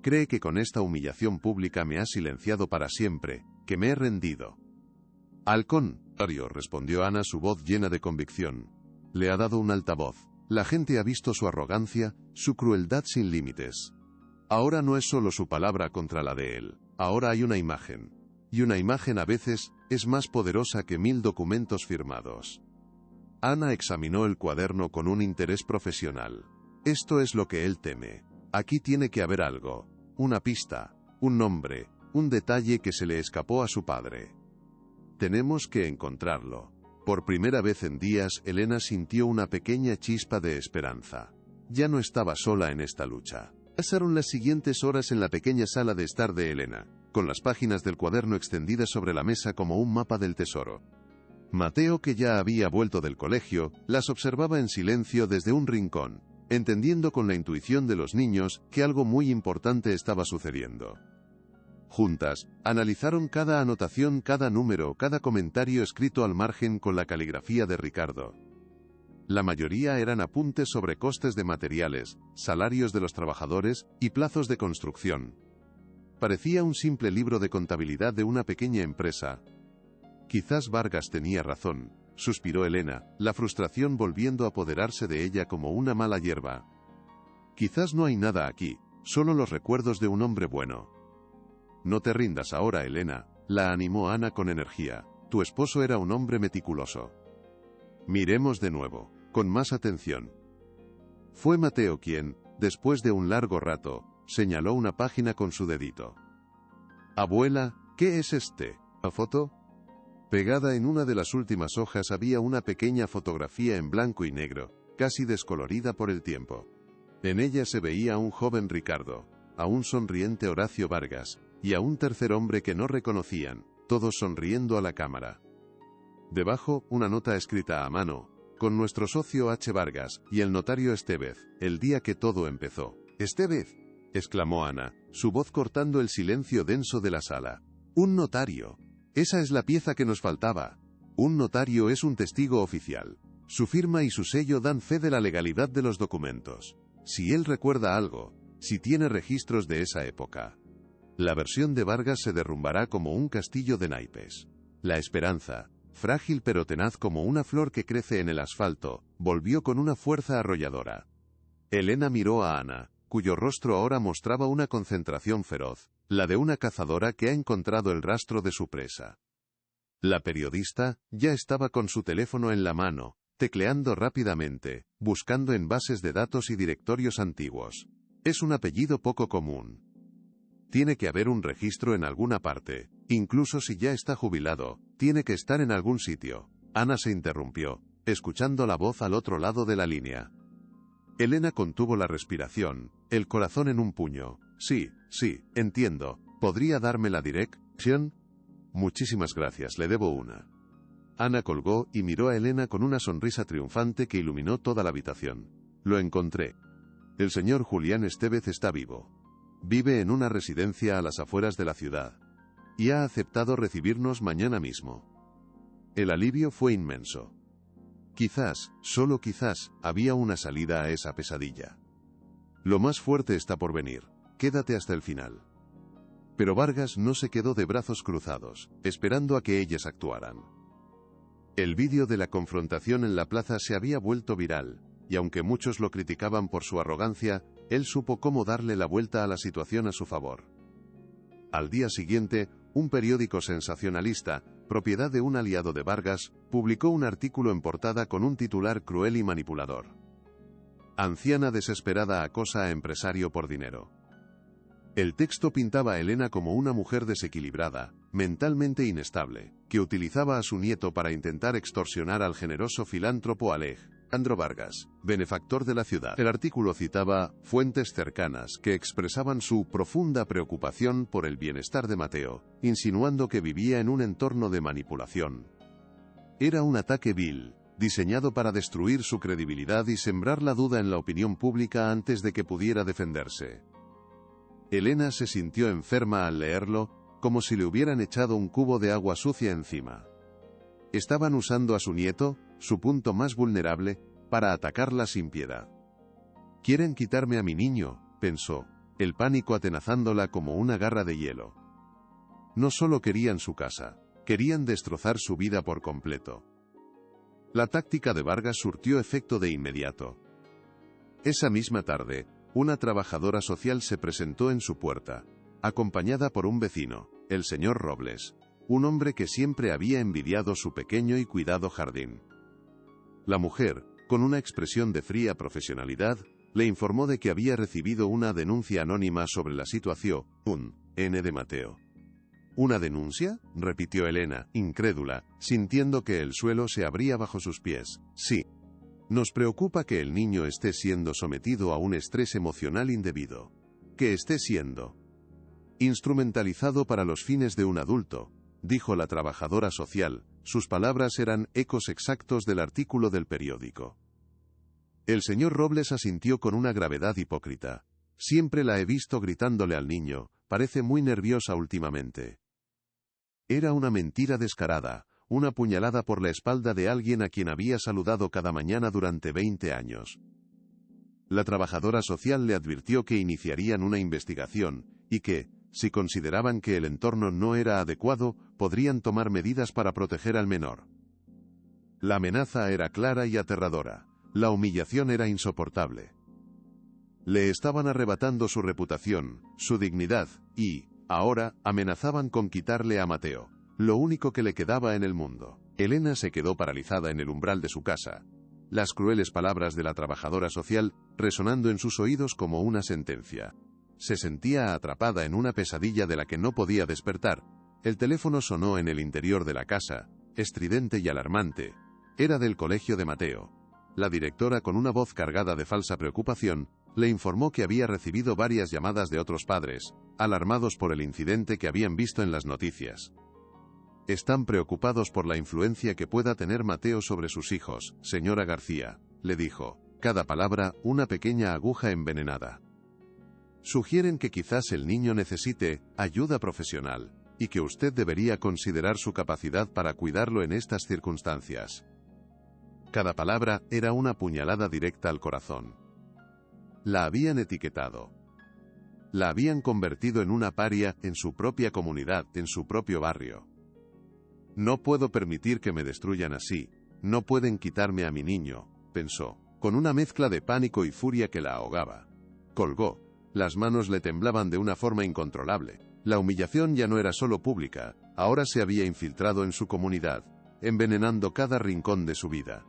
Cree que con esta humillación pública me ha silenciado para siempre, que me he rendido. Al contrario, respondió Ana, su voz llena de convicción. Le ha dado un altavoz. La gente ha visto su arrogancia, su crueldad sin límites. Ahora no es solo su palabra contra la de él, ahora hay una imagen. Y una imagen a veces es más poderosa que 1000 documentos firmados. Ana examinó el cuaderno con un interés profesional. Esto es lo que él teme. Aquí tiene que haber algo, una pista, un nombre, un detalle que se le escapó a su padre. Tenemos que encontrarlo. Por primera vez en días, Elena sintió una pequeña chispa de esperanza. Ya no estaba sola en esta lucha. Pasaron las siguientes horas en la pequeña sala de estar de Elena, con las páginas del cuaderno extendidas sobre la mesa como un mapa del tesoro. Mateo, que ya había vuelto del colegio, las observaba en silencio desde un rincón, entendiendo con la intuición de los niños que algo muy importante estaba sucediendo. Juntas, analizaron cada anotación, cada número, cada comentario escrito al margen con la caligrafía de Ricardo. La mayoría eran apuntes sobre costes de materiales, salarios de los trabajadores y plazos de construcción. Parecía un simple libro de contabilidad de una pequeña empresa. Quizás Vargas tenía razón, suspiró Elena, la frustración volviendo a apoderarse de ella como una mala hierba. Quizás no hay nada aquí, solo los recuerdos de un hombre bueno. No te rindas ahora, Elena, la animó Ana con energía. Tu esposo era un hombre meticuloso. Miremos de nuevo, con más atención. Fue Mateo quien, después de un largo rato, señaló una página con su dedito. Abuela, ¿qué es ¿La foto? Pegada en una de las últimas hojas había una pequeña fotografía en blanco y negro, casi descolorida por el tiempo. En ella se veía a un joven Ricardo, a un sonriente Horacio Vargas, y a un tercer hombre que no reconocían, todos sonriendo a la cámara. Debajo, una nota escrita a mano, con nuestro socio H. Vargas, y el notario Estevez, el día que todo empezó. «¿Estevez?», exclamó Ana, su voz cortando el silencio denso de la sala. Un notario. Esa es la pieza que nos faltaba. Un notario es un testigo oficial. Su firma y su sello dan fe de la legalidad de los documentos. Si él recuerda algo, si tiene registros de esa época, la versión de Vargas se derrumbará como un castillo de naipes. La esperanza, frágil pero tenaz como una flor que crece en el asfalto, volvió con una fuerza arrolladora. Elena miró a Ana, cuyo rostro ahora mostraba una concentración feroz, la de una cazadora que ha encontrado el rastro de su presa. La periodista ya estaba con su teléfono en la mano, tecleando rápidamente, buscando en bases de datos y directorios antiguos. Es un apellido poco común. Tiene que haber un registro en alguna parte, incluso si ya está jubilado, tiene que estar en algún sitio. Ana se interrumpió, escuchando la voz al otro lado de la línea. Elena contuvo la respiración, el corazón en un puño. Sí, entiendo. ¿Podría darme la dirección? Muchísimas gracias, le debo una. Ana colgó y miró a Elena con una sonrisa triunfante que iluminó toda la habitación. Lo encontré. El señor Julián Estevez está vivo. Vive en una residencia a las afueras de la ciudad. Y ha aceptado recibirnos mañana mismo. El alivio fue inmenso. Quizás, solo quizás, había una salida a esa pesadilla. Lo más fuerte está por venir. Quédate hasta el final. Pero Vargas no se quedó de brazos cruzados, esperando a que ellas actuaran. El vídeo de la confrontación en la plaza se había vuelto viral, y aunque muchos lo criticaban por su arrogancia, él supo cómo darle la vuelta a la situación a su favor. Al día siguiente, un periódico sensacionalista, propiedad de un aliado de Vargas, publicó un artículo en portada con un titular cruel y manipulador. Anciana desesperada acosa a empresario por dinero. El texto pintaba a Elena como una mujer desequilibrada, mentalmente inestable, que utilizaba a su nieto para intentar extorsionar al generoso filántropo Alejandro Vargas, benefactor de la ciudad. El artículo citaba fuentes cercanas que expresaban su profunda preocupación por el bienestar de Mateo, insinuando que vivía en un entorno de manipulación. Era un ataque vil, diseñado para destruir su credibilidad y sembrar la duda en la opinión pública antes de que pudiera defenderse. Elena se sintió enferma al leerlo, como si le hubieran echado un cubo de agua sucia encima. Estaban usando a su nieto, su punto más vulnerable, para atacarla sin piedad. Quieren quitarme a mi niño, pensó, el pánico atenazándola como una garra de hielo. No solo querían su casa, querían destrozar su vida por completo. La táctica de Vargas surtió efecto de inmediato. Esa misma tarde, una trabajadora social se presentó en su puerta, acompañada por un vecino, el señor Robles, un hombre que siempre había envidiado su pequeño y cuidado jardín. La mujer, con una expresión de fría profesionalidad, le informó de que había recibido una denuncia anónima sobre la situación, de Mateo. ¿Una denuncia?, repitió Elena, incrédula, sintiendo que el suelo se abría bajo sus pies. Sí. Nos preocupa que el niño esté siendo sometido a un estrés emocional indebido. Que esté siendo instrumentalizado para los fines de un adulto, dijo la trabajadora social. Sus palabras eran ecos exactos del artículo del periódico. El señor Robles asintió con una gravedad hipócrita. Siempre la he visto gritándole al niño, parece muy nerviosa últimamente. Era una mentira descarada, una puñalada por la espalda de alguien a quien había saludado cada mañana durante 20 años. La trabajadora social le advirtió que iniciarían una investigación, y que, si consideraban que el entorno no era adecuado, podrían tomar medidas para proteger al menor. La amenaza era clara y aterradora. La humillación era insoportable. Le estaban arrebatando su reputación, su dignidad, y, ahora, amenazaban con quitarle a Mateo, lo único que le quedaba en el mundo. Elena se quedó paralizada en el umbral de su casa. Las crueles palabras de la trabajadora social, resonando en sus oídos como una sentencia. Se sentía atrapada en una pesadilla de la que no podía despertar. El teléfono sonó en el interior de la casa, estridente y alarmante. Era del colegio de Mateo. La directora, con una voz cargada de falsa preocupación, le informó que había recibido varias llamadas de otros padres, alarmados por el incidente que habían visto en las noticias. Están preocupados por la influencia que pueda tener Mateo sobre sus hijos, señora García, le dijo. Cada palabra, una pequeña aguja envenenada. Sugieren que quizás el niño necesite ayuda profesional, y que usted debería considerar su capacidad para cuidarlo en estas circunstancias. Cada palabra era una puñalada directa al corazón. La habían etiquetado. La habían convertido en una paria en su propia comunidad, en su propio barrio. No puedo permitir que me destruyan así, no pueden quitarme a mi niño, pensó, con una mezcla de pánico y furia que la ahogaba. Colgó. Las manos le temblaban de una forma incontrolable. La humillación ya no era solo pública, ahora se había infiltrado en su comunidad, envenenando cada rincón de su vida.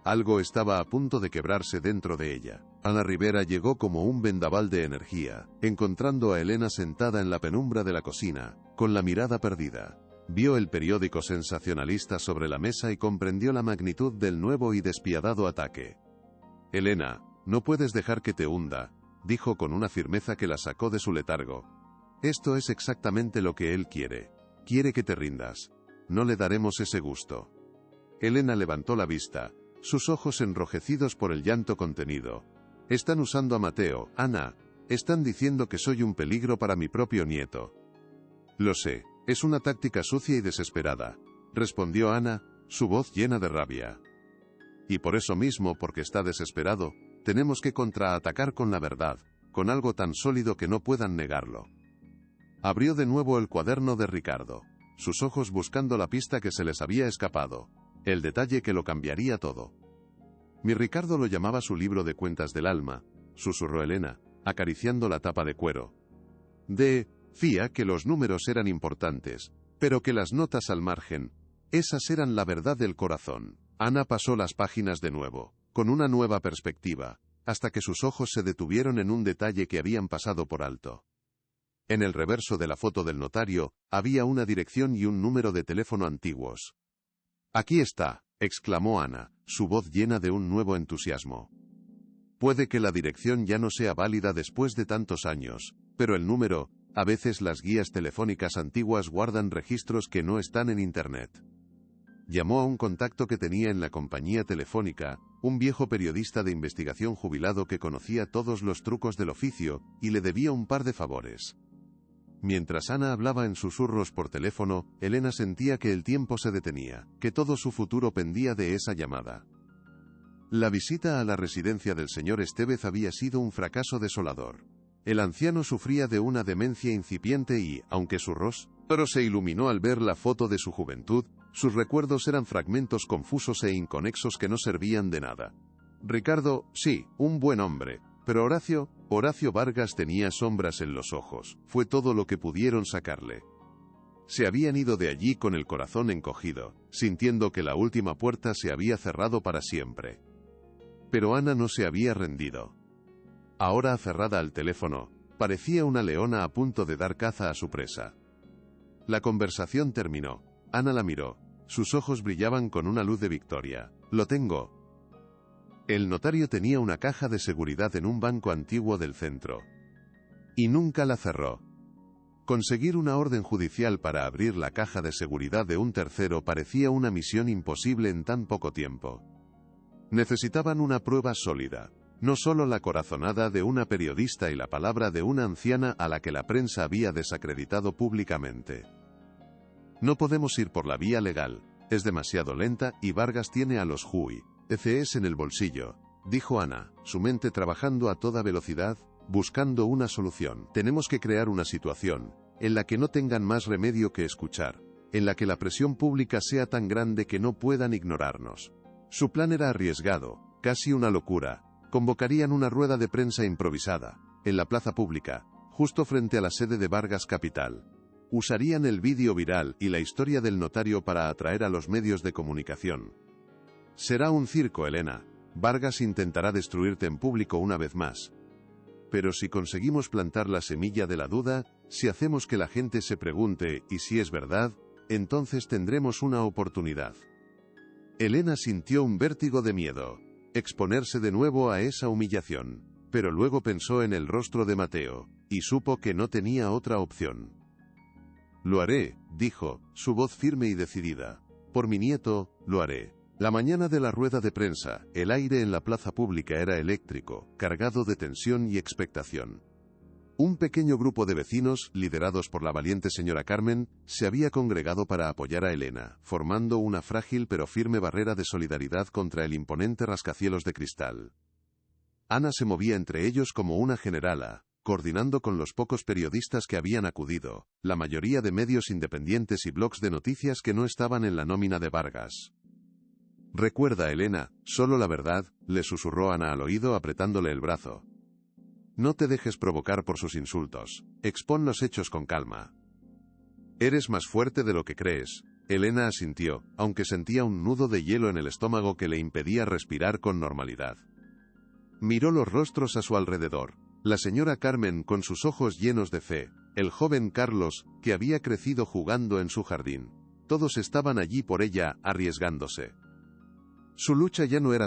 Algo estaba a punto de quebrarse dentro de ella. Ana Rivera llegó como un vendaval de energía, encontrando a Elena sentada en la penumbra de la cocina, con la mirada perdida. Vio el periódico sensacionalista sobre la mesa y comprendió la magnitud del nuevo y despiadado ataque. Elena, no puedes dejar que te hunda, dijo con una firmeza que la sacó de su letargo. Esto es exactamente lo que él quiere. Quiere que te rindas. No le daremos ese gusto. Elena levantó la vista, sus ojos enrojecidos por el llanto contenido. Están usando a Mateo, Ana. Están diciendo que soy un peligro para mi propio nieto. Lo sé, es una táctica sucia y desesperada, respondió Ana, su voz llena de rabia. Y por eso mismo, porque está desesperado, tenemos que contraatacar con la verdad, con algo tan sólido que no puedan negarlo. Abrió de nuevo el cuaderno de Ricardo, sus ojos buscando la pista que se les había escapado, el detalle que lo cambiaría todo. Mi Ricardo lo llamaba su libro de cuentas del alma, susurró Elena, acariciando la tapa de cuero. Decía que los números eran importantes, pero que las notas al margen, esas eran la verdad del corazón. Ana pasó las páginas de nuevo, con una nueva perspectiva, hasta que sus ojos se detuvieron en un detalle que habían pasado por alto. En el reverso de la foto del notario, había una dirección y un número de teléfono antiguos. Aquí está, exclamó Ana, su voz llena de un nuevo entusiasmo. Puede que la dirección ya no sea válida después de tantos años, pero el número, a veces las guías telefónicas antiguas guardan registros que no están en Internet. Llamó a un contacto que tenía en la compañía telefónica, un viejo periodista de investigación jubilado que conocía todos los trucos del oficio, y le debía un par de favores. Mientras Ana hablaba en susurros por teléfono, Elena sentía que el tiempo se detenía, que todo su futuro pendía de esa llamada. La visita a la residencia del señor Estevez había sido un fracaso desolador. El anciano sufría de una demencia incipiente y, aunque su rostro se iluminó al ver la foto de su juventud, sus recuerdos eran fragmentos confusos e inconexos que no servían de nada. Ricardo, sí, un buen hombre, pero Horacio Vargas tenía sombras en los ojos, fue todo lo que pudieron sacarle. Se habían ido de allí con el corazón encogido, sintiendo que la última puerta se había cerrado para siempre. Pero Ana no se había rendido. Ahora aferrada al teléfono, parecía una leona a punto de dar caza a su presa. La conversación terminó. Ana la miró. Sus ojos brillaban con una luz de victoria. Lo tengo. El notario tenía una caja de seguridad en un banco antiguo del centro. Y nunca la cerró. Conseguir una orden judicial para abrir la caja de seguridad de un tercero parecía una misión imposible en tan poco tiempo. Necesitaban una prueba sólida. No solo la corazonada de una periodista y la palabra de una anciana a la que la prensa había desacreditado públicamente. No podemos ir por la vía legal, es demasiado lenta y Vargas tiene a los jueces en el bolsillo, dijo Ana, su mente trabajando a toda velocidad, buscando una solución. Tenemos que crear una situación en la que no tengan más remedio que escuchar, en la que la presión pública sea tan grande que no puedan ignorarnos. Su plan era arriesgado, casi una locura. Convocarían una rueda de prensa improvisada, en la plaza pública, justo frente a la sede de Vargas Capital. Usarían el vídeo viral y la historia del notario para atraer a los medios de comunicación. Será un circo, Elena. Vargas intentará destruirte en público una vez más. Pero si conseguimos plantar la semilla de la duda, si hacemos que la gente se pregunte, ¿y si es verdad?, entonces tendremos una oportunidad. Elena sintió un vértigo de miedo. Exponerse de nuevo a esa humillación. Pero luego pensó en el rostro de Mateo, y supo que no tenía otra opción. Lo haré, dijo, su voz firme y decidida. Por mi nieto, lo haré. La mañana de la rueda de prensa, el aire en la plaza pública era eléctrico, cargado de tensión y expectación. Un pequeño grupo de vecinos, liderados por la valiente señora Carmen, se había congregado para apoyar a Elena, formando una frágil pero firme barrera de solidaridad contra el imponente rascacielos de cristal. Ana se movía entre ellos como una generala, coordinando con los pocos periodistas que habían acudido, la mayoría de medios independientes y blogs de noticias que no estaban en la nómina de Vargas. «Recuerda, Elena, solo la verdad», le susurró Ana al oído apretándole el brazo. «No te dejes provocar por sus insultos, expón los hechos con calma». «Eres más fuerte de lo que crees», Elena asintió, aunque sentía un nudo de hielo en el estómago que le impedía respirar con normalidad. Miró los rostros a su alrededor. La señora Carmen con sus ojos llenos de fe, el joven Carlos, que había crecido jugando en su jardín. Todos estaban allí por ella, arriesgándose. Su lucha ya no era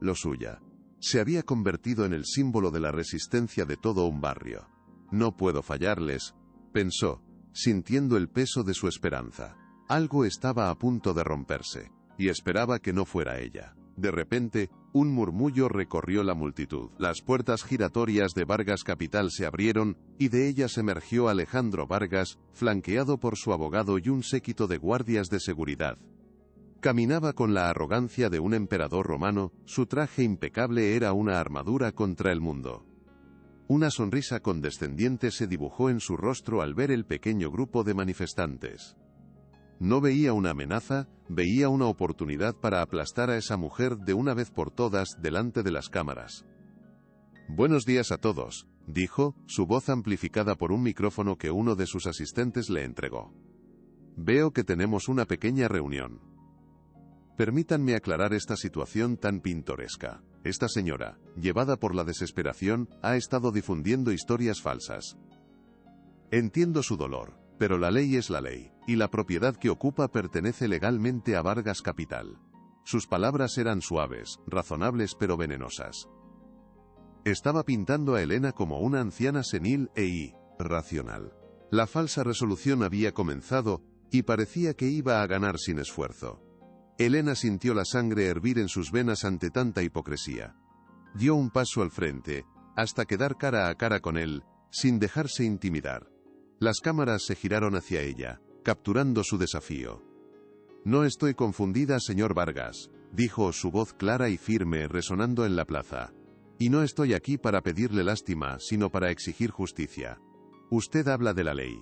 lo suya. Se había convertido en el símbolo de la resistencia de todo un barrio. «No puedo fallarles», pensó, sintiendo el peso de su esperanza. Algo estaba a punto de romperse, y esperaba que no fuera ella. De repente, un murmullo recorrió la multitud. Las puertas giratorias de Vargas Capital se abrieron, y de ellas emergió Alejandro Vargas, flanqueado por su abogado y un séquito de guardias de seguridad. Caminaba con la arrogancia de un emperador romano, su traje impecable era una armadura contra el mundo. Una sonrisa condescendiente se dibujó en su rostro al ver el pequeño grupo de manifestantes. No veía una amenaza, veía una oportunidad para aplastar a esa mujer de una vez por todas delante de las cámaras. «Buenos días a todos», dijo, su voz amplificada por un micrófono que uno de sus asistentes le entregó. «Veo que tenemos una pequeña reunión. Permítanme aclarar esta situación tan pintoresca. Esta señora, llevada por la desesperación, ha estado difundiendo historias falsas. Entiendo su dolor, pero la ley es la ley, y la propiedad que ocupa pertenece legalmente a Vargas Capital». Sus palabras eran suaves, razonables pero venenosas. Estaba pintando a Elena como una anciana senil e irracional. La falsa resolución había comenzado, y parecía que iba a ganar sin esfuerzo. Elena sintió la sangre hervir en sus venas ante tanta hipocresía. Dio un paso al frente, hasta quedar cara a cara con él, sin dejarse intimidar. Las cámaras se giraron hacia ella, capturando su desafío. «No estoy confundida, señor Vargas», dijo su voz clara y firme resonando en la plaza. «Y no estoy aquí para pedirle lástima, sino para exigir justicia. Usted habla de la ley.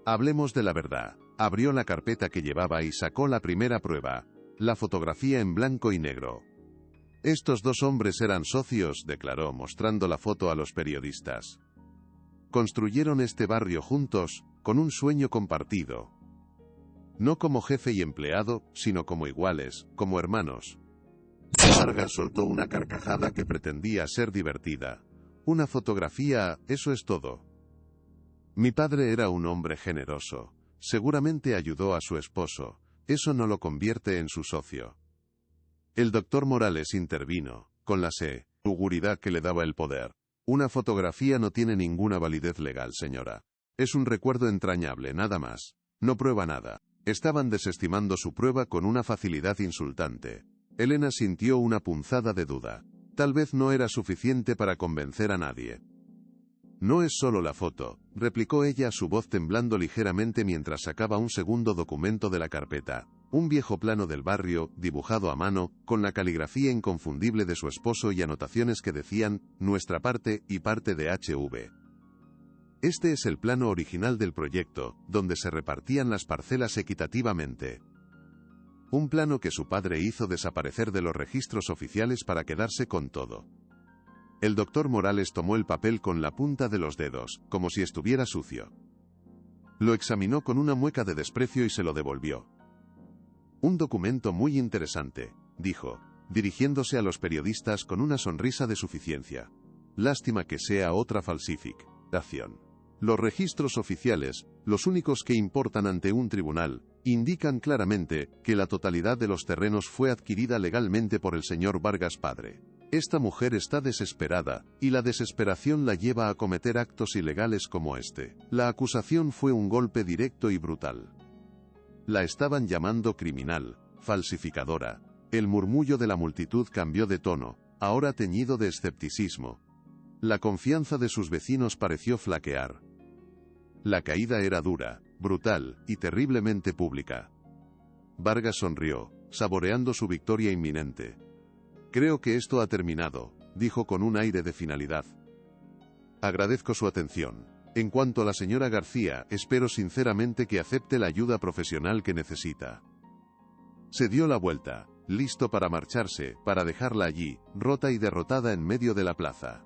Hablemos de la verdad». Abrió la carpeta que llevaba y sacó la primera prueba, la fotografía en blanco y negro. «Estos dos hombres eran socios», declaró mostrando la foto a los periodistas. «Construyeron este barrio juntos, con un sueño compartido. No como jefe y empleado, sino como iguales, como hermanos». Vargas soltó una carcajada que pretendía ser divertida. «Una fotografía, eso es todo. Mi padre era un hombre generoso. Seguramente ayudó a su esposo. Eso no lo convierte en su socio». El doctor Morales intervino, con la seguridad que le daba el poder. «Una fotografía no tiene ninguna validez legal, señora. Es un recuerdo entrañable, nada más. No prueba nada». Estaban desestimando su prueba con una facilidad insultante. Elena sintió una punzada de duda. Tal vez no era suficiente para convencer a nadie. «No es solo la foto», replicó ella, su voz temblando ligeramente mientras sacaba un segundo documento de la carpeta. Un viejo plano del barrio, dibujado a mano, con la caligrafía inconfundible de su esposo y anotaciones que decían, «Nuestra parte» y «Parte de HV». Este es el plano original del proyecto, donde se repartían las parcelas equitativamente. Un plano que su padre hizo desaparecer de los registros oficiales para quedarse con todo. El doctor Morales tomó el papel con la punta de los dedos, como si estuviera sucio. Lo examinó con una mueca de desprecio y se lo devolvió. «Un documento muy interesante», dijo, dirigiéndose a los periodistas con una sonrisa de suficiencia. «Lástima que sea otra falsificación. Los registros oficiales, los únicos que importan ante un tribunal, indican claramente que la totalidad de los terrenos fue adquirida legalmente por el señor Vargas padre. Esta mujer está desesperada, y la desesperación la lleva a cometer actos ilegales como este. La acusación fue un golpe directo y brutal. La estaban llamando criminal, falsificadora». El murmullo de la multitud cambió de tono, ahora teñido de escepticismo. La confianza de sus vecinos pareció flaquear. La caída era dura, brutal y terriblemente pública. Vargas sonrió, saboreando su victoria inminente. «Creo que esto ha terminado», dijo con un aire de finalidad. «Agradezco su atención. En cuanto a la señora García, espero sinceramente que acepte la ayuda profesional que necesita». Se dio la vuelta, listo para marcharse, para dejarla allí, rota y derrotada en medio de la plaza.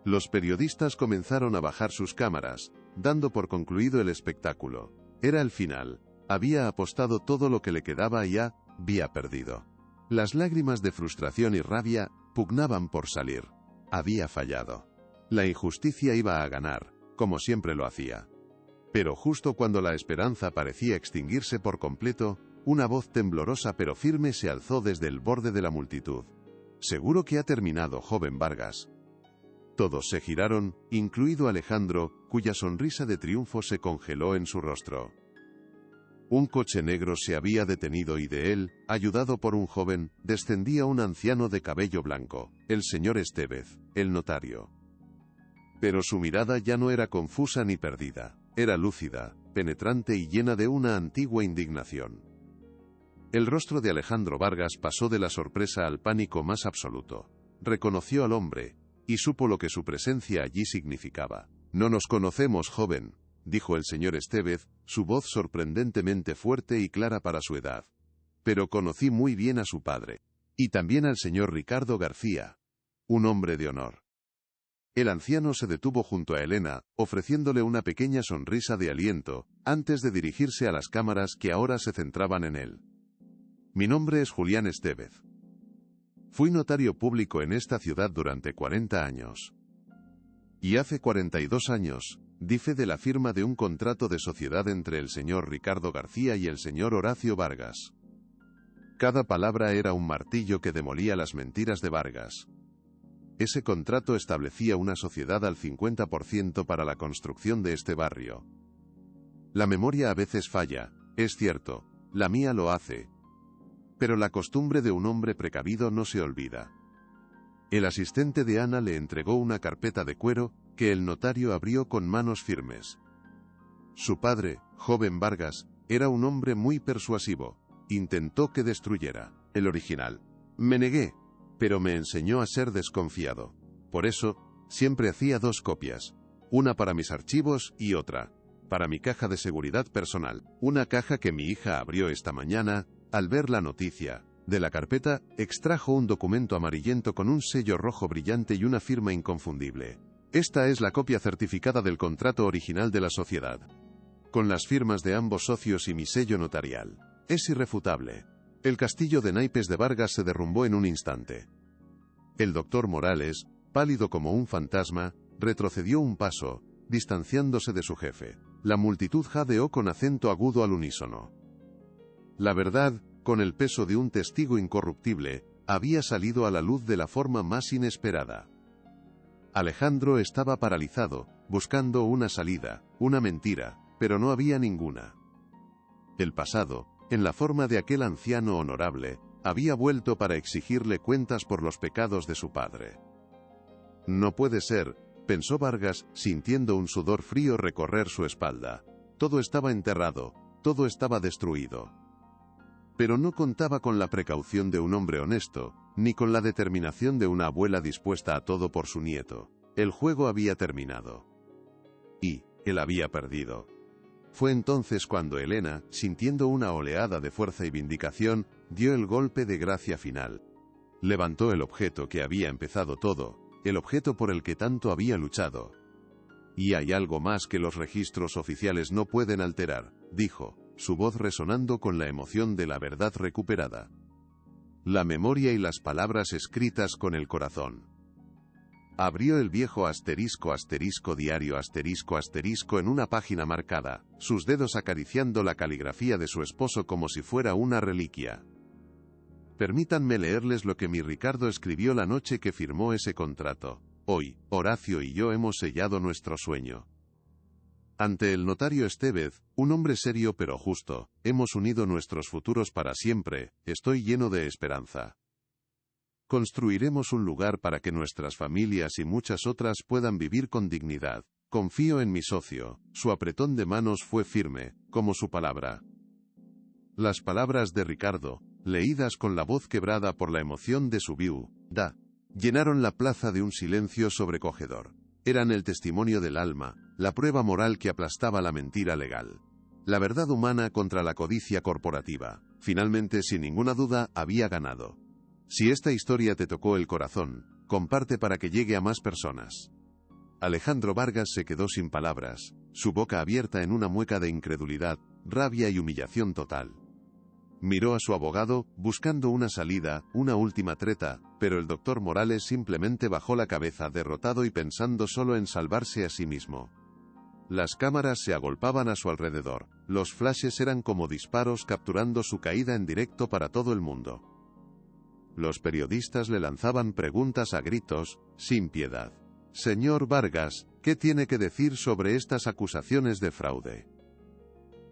Los periodistas comenzaron a bajar sus cámaras, dando por concluido el espectáculo. Era el final. Había apostado todo lo que le quedaba y había perdido. Las lágrimas de frustración y rabia pugnaban por salir. Había fallado. La injusticia iba a ganar, como siempre lo hacía. Pero justo cuando la esperanza parecía extinguirse por completo, una voz temblorosa pero firme se alzó desde el borde de la multitud. «Seguro que ha terminado, joven Vargas». Todos se giraron, incluido Alejandro, cuya sonrisa de triunfo se congeló en su rostro. Un coche negro se había detenido y de él, ayudado por un joven, descendía un anciano de cabello blanco, el señor Estevez, el notario. Pero su mirada ya no era confusa ni perdida, era lúcida, penetrante y llena de una antigua indignación. El rostro de Alejandro Vargas pasó de la sorpresa al pánico más absoluto. Reconoció al hombre, y supo lo que su presencia allí significaba. «No nos conocemos, joven», dijo el señor Estevez, su voz sorprendentemente fuerte y clara para su edad. «Pero conocí muy bien a su padre. Y también al señor Ricardo García. Un hombre de honor». El anciano se detuvo junto a Elena, ofreciéndole una pequeña sonrisa de aliento, antes de dirigirse a las cámaras que ahora se centraban en él. «Mi nombre es Julián Estevez. Fui notario público en esta ciudad durante 40 años. Y hace 42 años, di fe de la firma de un contrato de sociedad entre el señor Ricardo García y el señor Horacio Vargas. Cada palabra era un martillo que demolía las mentiras de Vargas. Ese contrato establecía una sociedad al 50% para la construcción de este barrio. La memoria a veces falla, es cierto, la mía lo hace. Pero la costumbre de un hombre precavido no se olvida. El asistente de Ana le entregó una carpeta de cuero, que el notario abrió con manos firmes. Su padre, joven Vargas, era un hombre muy persuasivo. Intentó que destruyera el original. Me negué, pero me enseñó a ser desconfiado. Por eso, siempre hacía 2 copias. Una para mis archivos y otra para mi caja de seguridad personal. Una caja que mi hija abrió esta mañana. Al ver la noticia, de la carpeta, extrajo un documento amarillento con un sello rojo brillante y una firma inconfundible. Esta es la copia certificada del contrato original de la sociedad. Con las firmas de ambos socios y mi sello notarial. Es irrefutable. El castillo de naipes de Vargas se derrumbó en un instante. El doctor Morales, pálido como un fantasma, retrocedió un paso, distanciándose de su jefe. La multitud jadeó con acento agudo al unísono. La verdad, con el peso de un testigo incorruptible, había salido a la luz de la forma más inesperada. Alejandro estaba paralizado, buscando una salida, una mentira, pero no había ninguna. El pasado, en la forma de aquel anciano honorable, había vuelto para exigirle cuentas por los pecados de su padre. No puede ser, pensó Vargas, sintiendo un sudor frío recorrer su espalda. Todo estaba enterrado, todo estaba destruido. Pero no contaba con la precaución de un hombre honesto, ni con la determinación de una abuela dispuesta a todo por su nieto. El juego había terminado. Y él había perdido. Fue entonces cuando Elena, sintiendo una oleada de fuerza y vindicación, dio el golpe de gracia final. Levantó el objeto que había empezado todo, el objeto por el que tanto había luchado. «Y hay algo más que los registros oficiales no pueden alterar», dijo, su voz resonando con la emoción de la verdad recuperada. La memoria y las palabras escritas con el corazón. Abrió el viejo diario en una página marcada, sus dedos acariciando la caligrafía de su esposo como si fuera una reliquia. Permítanme leerles lo que mi Ricardo escribió la noche que firmó ese contrato. Hoy, Horacio y yo hemos sellado nuestro sueño. Ante el notario Estevez, un hombre serio pero justo, hemos unido nuestros futuros para siempre, estoy lleno de esperanza. Construiremos un lugar para que nuestras familias y muchas otras puedan vivir con dignidad. Confío en mi socio. Su apretón de manos fue firme, como su palabra. Las palabras de Ricardo, leídas con la voz quebrada por la emoción de su viuda, llenaron la plaza de un silencio sobrecogedor. Eran el testimonio del alma, la prueba moral que aplastaba la mentira legal. La verdad humana contra la codicia corporativa. Finalmente, sin ninguna duda, había ganado. Si esta historia te tocó el corazón, comparte para que llegue a más personas. Alejandro Vargas se quedó sin palabras, su boca abierta en una mueca de incredulidad, rabia y humillación total. Miró a su abogado, buscando una salida, una última treta, pero el doctor Morales simplemente bajó la cabeza derrotado y pensando solo en salvarse a sí mismo. Las cámaras se agolpaban a su alrededor, los flashes eran como disparos capturando su caída en directo para todo el mundo. Los periodistas le lanzaban preguntas a gritos, sin piedad. Señor Vargas, ¿qué tiene que decir sobre estas acusaciones de fraude?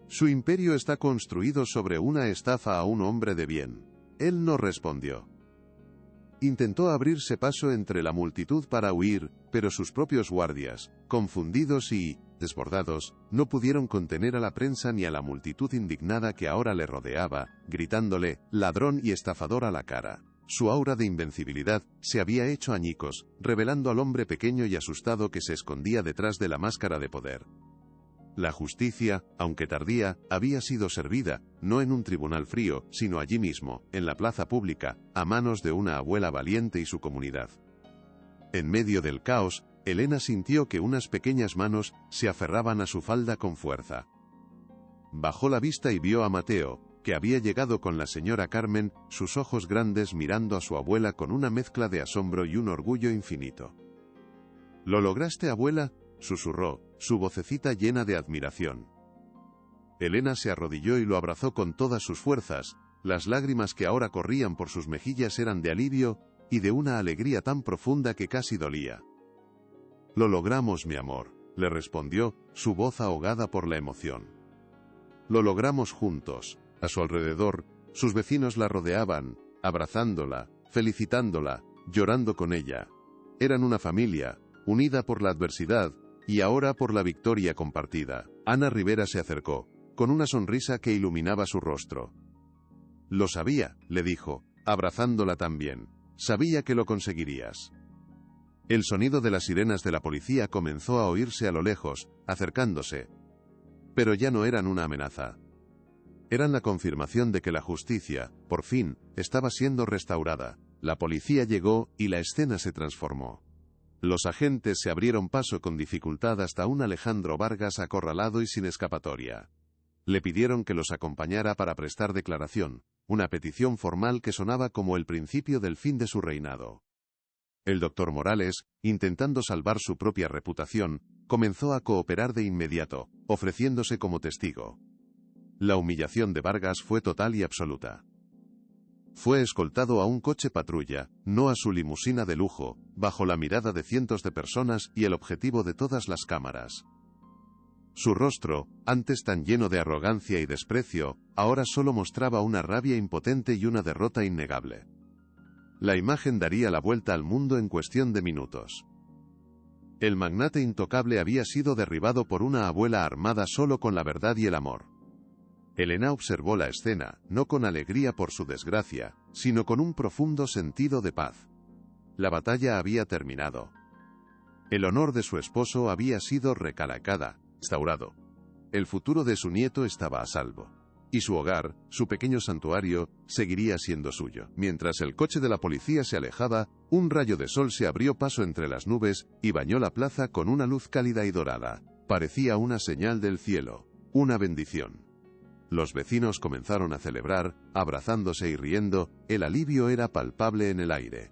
Su imperio está construido sobre una estafa a un hombre de bien. Él no respondió. Intentó abrirse paso entre la multitud para huir, pero sus propios guardias, confundidos y desbordados, no pudieron contener a la prensa ni a la multitud indignada que ahora le rodeaba, gritándole, ladrón y estafador a la cara. Su aura de invencibilidad se había hecho añicos, revelando al hombre pequeño y asustado que se escondía detrás de la máscara de poder. La justicia, aunque tardía, había sido servida, no en un tribunal frío, sino allí mismo, en la plaza pública, a manos de una abuela valiente y su comunidad. En medio del caos, Elena sintió que unas pequeñas manos se aferraban a su falda con fuerza. Bajó la vista y vio a Mateo, que había llegado con la señora Carmen, sus ojos grandes mirando a su abuela con una mezcla de asombro y un orgullo infinito. «¿Lo lograste, abuela?», susurró, su vocecita llena de admiración. Elena se arrodilló y lo abrazó con todas sus fuerzas, las lágrimas que ahora corrían por sus mejillas eran de alivio, y de una alegría tan profunda que casi dolía. «Lo logramos, mi amor», le respondió, su voz ahogada por la emoción. «Lo logramos juntos». A su alrededor, sus vecinos la rodeaban, abrazándola, felicitándola, llorando con ella. Eran una familia, unida por la adversidad, y ahora por la victoria compartida. Ana Rivera se acercó, con una sonrisa que iluminaba su rostro. «Lo sabía», le dijo, abrazándola también. «Sabía que lo conseguirías». El sonido de las sirenas de la policía comenzó a oírse a lo lejos, acercándose. Pero ya no eran una amenaza. Eran la confirmación de que la justicia, por fin, estaba siendo restaurada. La policía llegó, y la escena se transformó. Los agentes se abrieron paso con dificultad hasta un Alejandro Vargas acorralado y sin escapatoria. Le pidieron que los acompañara para prestar declaración, una petición formal que sonaba como el principio del fin de su reinado. El doctor Morales, intentando salvar su propia reputación, comenzó a cooperar de inmediato, ofreciéndose como testigo. La humillación de Vargas fue total y absoluta. Fue escoltado a un coche patrulla, no a su limusina de lujo, bajo la mirada de cientos de personas y el objetivo de todas las cámaras. Su rostro, antes tan lleno de arrogancia y desprecio, ahora solo mostraba una rabia impotente y una derrota innegable. La imagen daría la vuelta al mundo en cuestión de minutos. El magnate intocable había sido derribado por una abuela armada solo con la verdad y el amor. Elena observó la escena, no con alegría por su desgracia, sino con un profundo sentido de paz. La batalla había terminado. El honor de su esposo había sido restaurado. El futuro de su nieto estaba a salvo. Y su hogar, su pequeño santuario, seguiría siendo suyo. Mientras el coche de la policía se alejaba, un rayo de sol se abrió paso entre las nubes y bañó la plaza con una luz cálida y dorada. Parecía una señal del cielo, una bendición. Los vecinos comenzaron a celebrar, abrazándose y riendo, el alivio era palpable en el aire.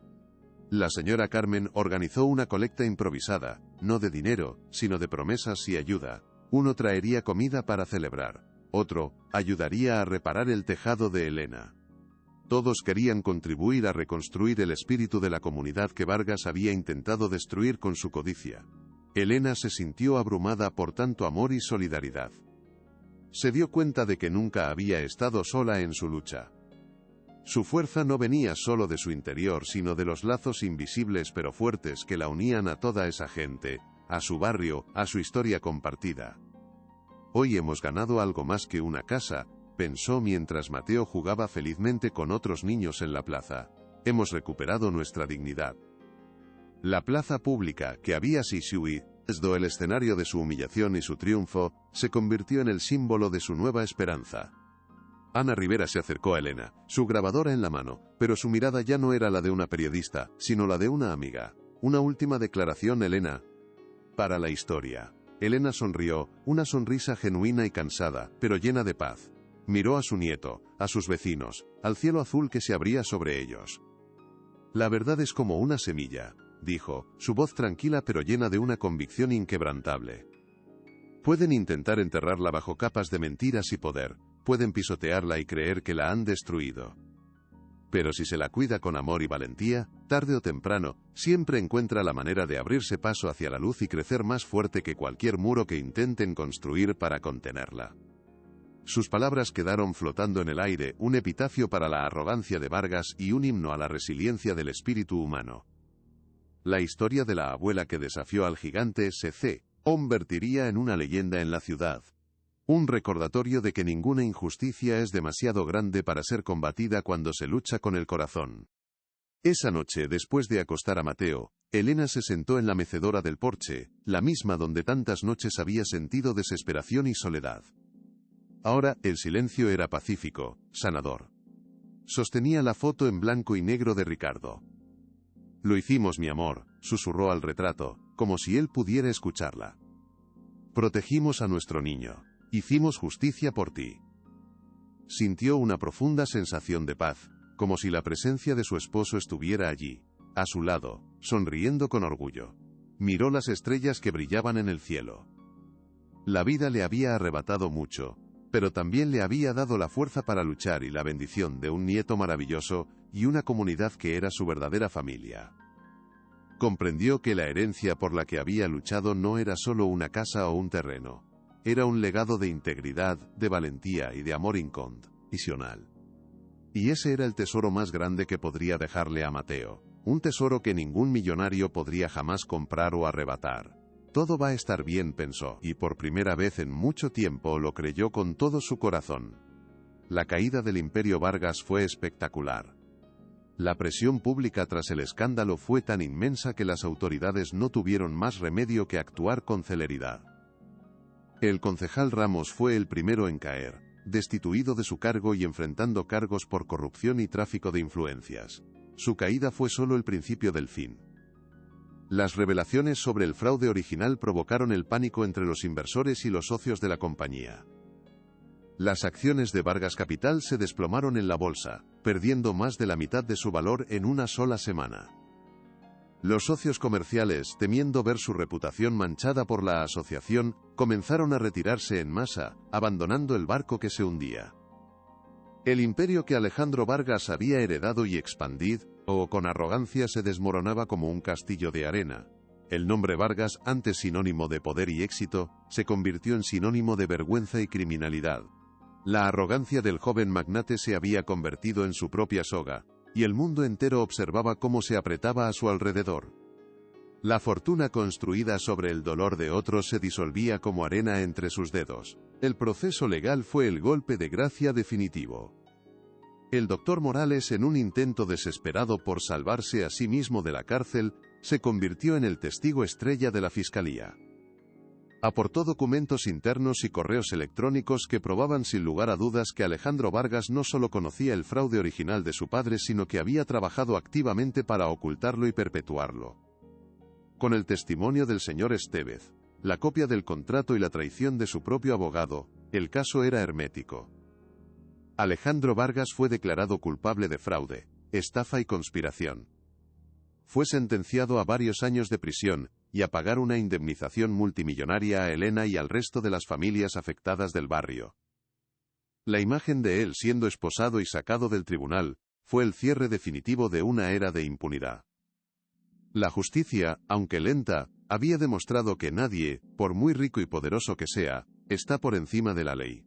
La señora Carmen organizó una colecta improvisada, no de dinero, sino de promesas y ayuda. Uno traería comida para celebrar, otro ayudaría a reparar el tejado de Elena. Todos querían contribuir a reconstruir el espíritu de la comunidad que Vargas había intentado destruir con su codicia. Elena se sintió abrumada por tanto amor y solidaridad. Se dio cuenta de que nunca había estado sola en su lucha. Su fuerza no venía solo de su interior, sino de los lazos invisibles pero fuertes que la unían a toda esa gente, a su barrio, a su historia compartida. Hoy hemos ganado algo más que una casa, pensó mientras Mateo jugaba felizmente con otros niños en la plaza. Hemos recuperado nuestra dignidad. La plaza pública, que había sido el escenario de su humillación y su triunfo, se convirtió en el símbolo de su nueva esperanza. Ana Rivera se acercó a Elena, su grabadora en la mano, pero su mirada ya no era la de una periodista, sino la de una amiga. Una última declaración, Elena. Para la historia. Elena sonrió, una sonrisa genuina y cansada, pero llena de paz. Miró a su nieto, a sus vecinos, al cielo azul que se abría sobre ellos. La verdad es como una semilla, dijo, su voz tranquila pero llena de una convicción inquebrantable. Pueden intentar enterrarla bajo capas de mentiras y poder, pueden pisotearla y creer que la han destruido. Pero si se la cuida con amor y valentía, tarde o temprano, siempre encuentra la manera de abrirse paso hacia la luz y crecer más fuerte que cualquier muro que intenten construir para contenerla. Sus palabras quedaron flotando en el aire, un epitafio para la arrogancia de Vargas y un himno a la resiliencia del espíritu humano. La historia de la abuela que desafió al gigante se convertiría en una leyenda en la ciudad. Un recordatorio de que ninguna injusticia es demasiado grande para ser combatida cuando se lucha con el corazón. Esa noche, después de acostar a Mateo, Elena se sentó en la mecedora del porche, la misma donde tantas noches había sentido desesperación y soledad. Ahora, el silencio era pacífico, sanador. Sostenía la foto en blanco y negro de Ricardo. Lo hicimos, mi amor, susurró al retrato, como si él pudiera escucharla. Protegimos a nuestro niño. Hicimos justicia por ti. Sintió una profunda sensación de paz, como si la presencia de su esposo estuviera allí, a su lado, sonriendo con orgullo. Miró las estrellas que brillaban en el cielo. La vida le había arrebatado mucho, pero también le había dado la fuerza para luchar y la bendición de un nieto maravilloso y una comunidad que era su verdadera familia. Comprendió que la herencia por la que había luchado no era solo una casa o un terreno. Era un legado de integridad, de valentía y de amor incondicional. Y ese era el tesoro más grande que podría dejarle a Mateo, un tesoro que ningún millonario podría jamás comprar o arrebatar. Todo va a estar bien, pensó, y por primera vez en mucho tiempo lo creyó con todo su corazón. La caída del Imperio Vargas fue espectacular. La presión pública tras el escándalo fue tan inmensa que las autoridades no tuvieron más remedio que actuar con celeridad. El concejal Ramos fue el primero en caer, destituido de su cargo y enfrentando cargos por corrupción y tráfico de influencias. Su caída fue solo el principio del fin. Las revelaciones sobre el fraude original provocaron el pánico entre los inversores y los socios de la compañía. Las acciones de Vargas Capital se desplomaron en la bolsa, perdiendo más de la mitad de su valor en una sola semana. Los socios comerciales, temiendo ver su reputación manchada por la asociación, comenzaron a retirarse en masa, abandonando el barco que se hundía. El imperio que Alejandro Vargas había heredado y expandido, con arrogancia se desmoronaba como un castillo de arena. El nombre Vargas, antes sinónimo de poder y éxito, se convirtió en sinónimo de vergüenza y criminalidad. La arrogancia del joven magnate se había convertido en su propia soga, y el mundo entero observaba cómo se apretaba a su alrededor. La fortuna construida sobre el dolor de otros se disolvía como arena entre sus dedos. El proceso legal fue el golpe de gracia definitivo. El doctor Morales, en un intento desesperado por salvarse a sí mismo de la cárcel, se convirtió en el testigo estrella de la fiscalía. Aportó documentos internos y correos electrónicos que probaban sin lugar a dudas que Alejandro Vargas no solo conocía el fraude original de su padre, sino que había trabajado activamente para ocultarlo y perpetuarlo. Con el testimonio del señor Estevez, la copia del contrato y la traición de su propio abogado, el caso era hermético. Alejandro Vargas fue declarado culpable de fraude, estafa y conspiración. Fue sentenciado a varios años de prisión y a pagar una indemnización multimillonaria a Elena y al resto de las familias afectadas del barrio. La imagen de él siendo esposado y sacado del tribunal fue el cierre definitivo de una era de impunidad. La justicia, aunque lenta, había demostrado que nadie, por muy rico y poderoso que sea, está por encima de la ley.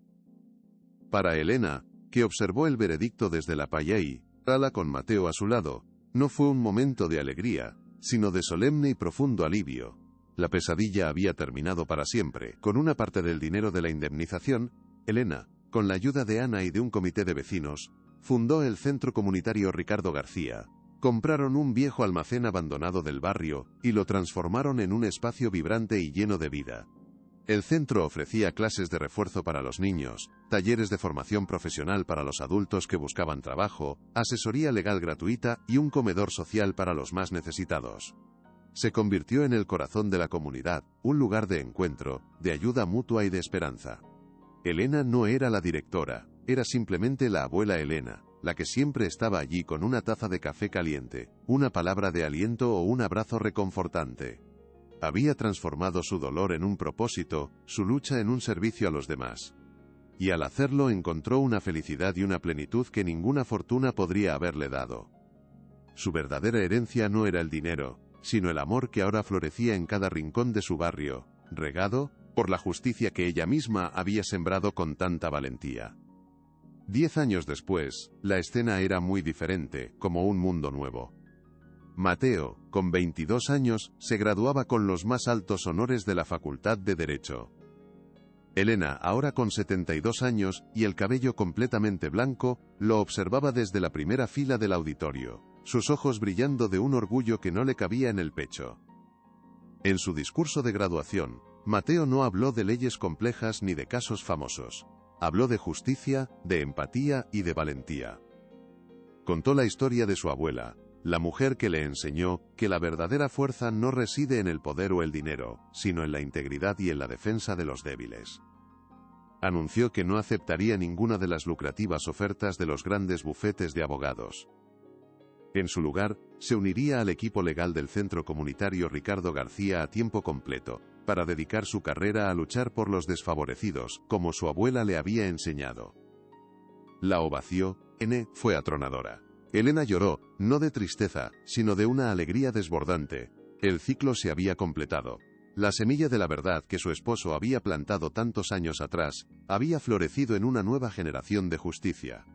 Para Elena, que observó el veredicto desde la Payay, Sala con Mateo a su lado, no fue un momento de alegría, sino de solemne y profundo alivio. La pesadilla había terminado para siempre. Con una parte del dinero de la indemnización, Elena, con la ayuda de Ana y de un comité de vecinos, fundó el Centro Comunitario Ricardo García. Compraron un viejo almacén abandonado del barrio y lo transformaron en un espacio vibrante y lleno de vida. El centro ofrecía clases de refuerzo para los niños, talleres de formación profesional para los adultos que buscaban trabajo, asesoría legal gratuita y un comedor social para los más necesitados. Se convirtió en el corazón de la comunidad, un lugar de encuentro, de ayuda mutua y de esperanza. Elena no era la directora, era simplemente la abuela Elena, la que siempre estaba allí con una taza de café caliente, una palabra de aliento o un abrazo reconfortante. Había transformado su dolor en un propósito, su lucha en un servicio a los demás. Y al hacerlo encontró una felicidad y una plenitud que ninguna fortuna podría haberle dado. Su verdadera herencia no era el dinero, sino el amor que ahora florecía en cada rincón de su barrio, regado por la justicia que ella misma había sembrado con tanta valentía. 10 años después, la escena era muy diferente, como un mundo nuevo. Mateo, con 22 años, se graduaba con los más altos honores de la Facultad de Derecho. Elena, ahora con 72 años y el cabello completamente blanco, lo observaba desde la primera fila del auditorio, sus ojos brillando de un orgullo que no le cabía en el pecho. En su discurso de graduación, Mateo no habló de leyes complejas ni de casos famosos. Habló de justicia, de empatía y de valentía. Contó la historia de su abuela, la mujer que le enseñó que la verdadera fuerza no reside en el poder o el dinero, sino en la integridad y en la defensa de los débiles. Anunció que no aceptaría ninguna de las lucrativas ofertas de los grandes bufetes de abogados. En su lugar, se uniría al equipo legal del Centro Comunitario Ricardo García a tiempo completo, para dedicar su carrera a luchar por los desfavorecidos, como su abuela le había enseñado. La ovación fue atronadora. Elena lloró, no de tristeza, sino de una alegría desbordante. El ciclo se había completado. La semilla de la verdad que su esposo había plantado tantos años atrás, había florecido en una nueva generación de justicia.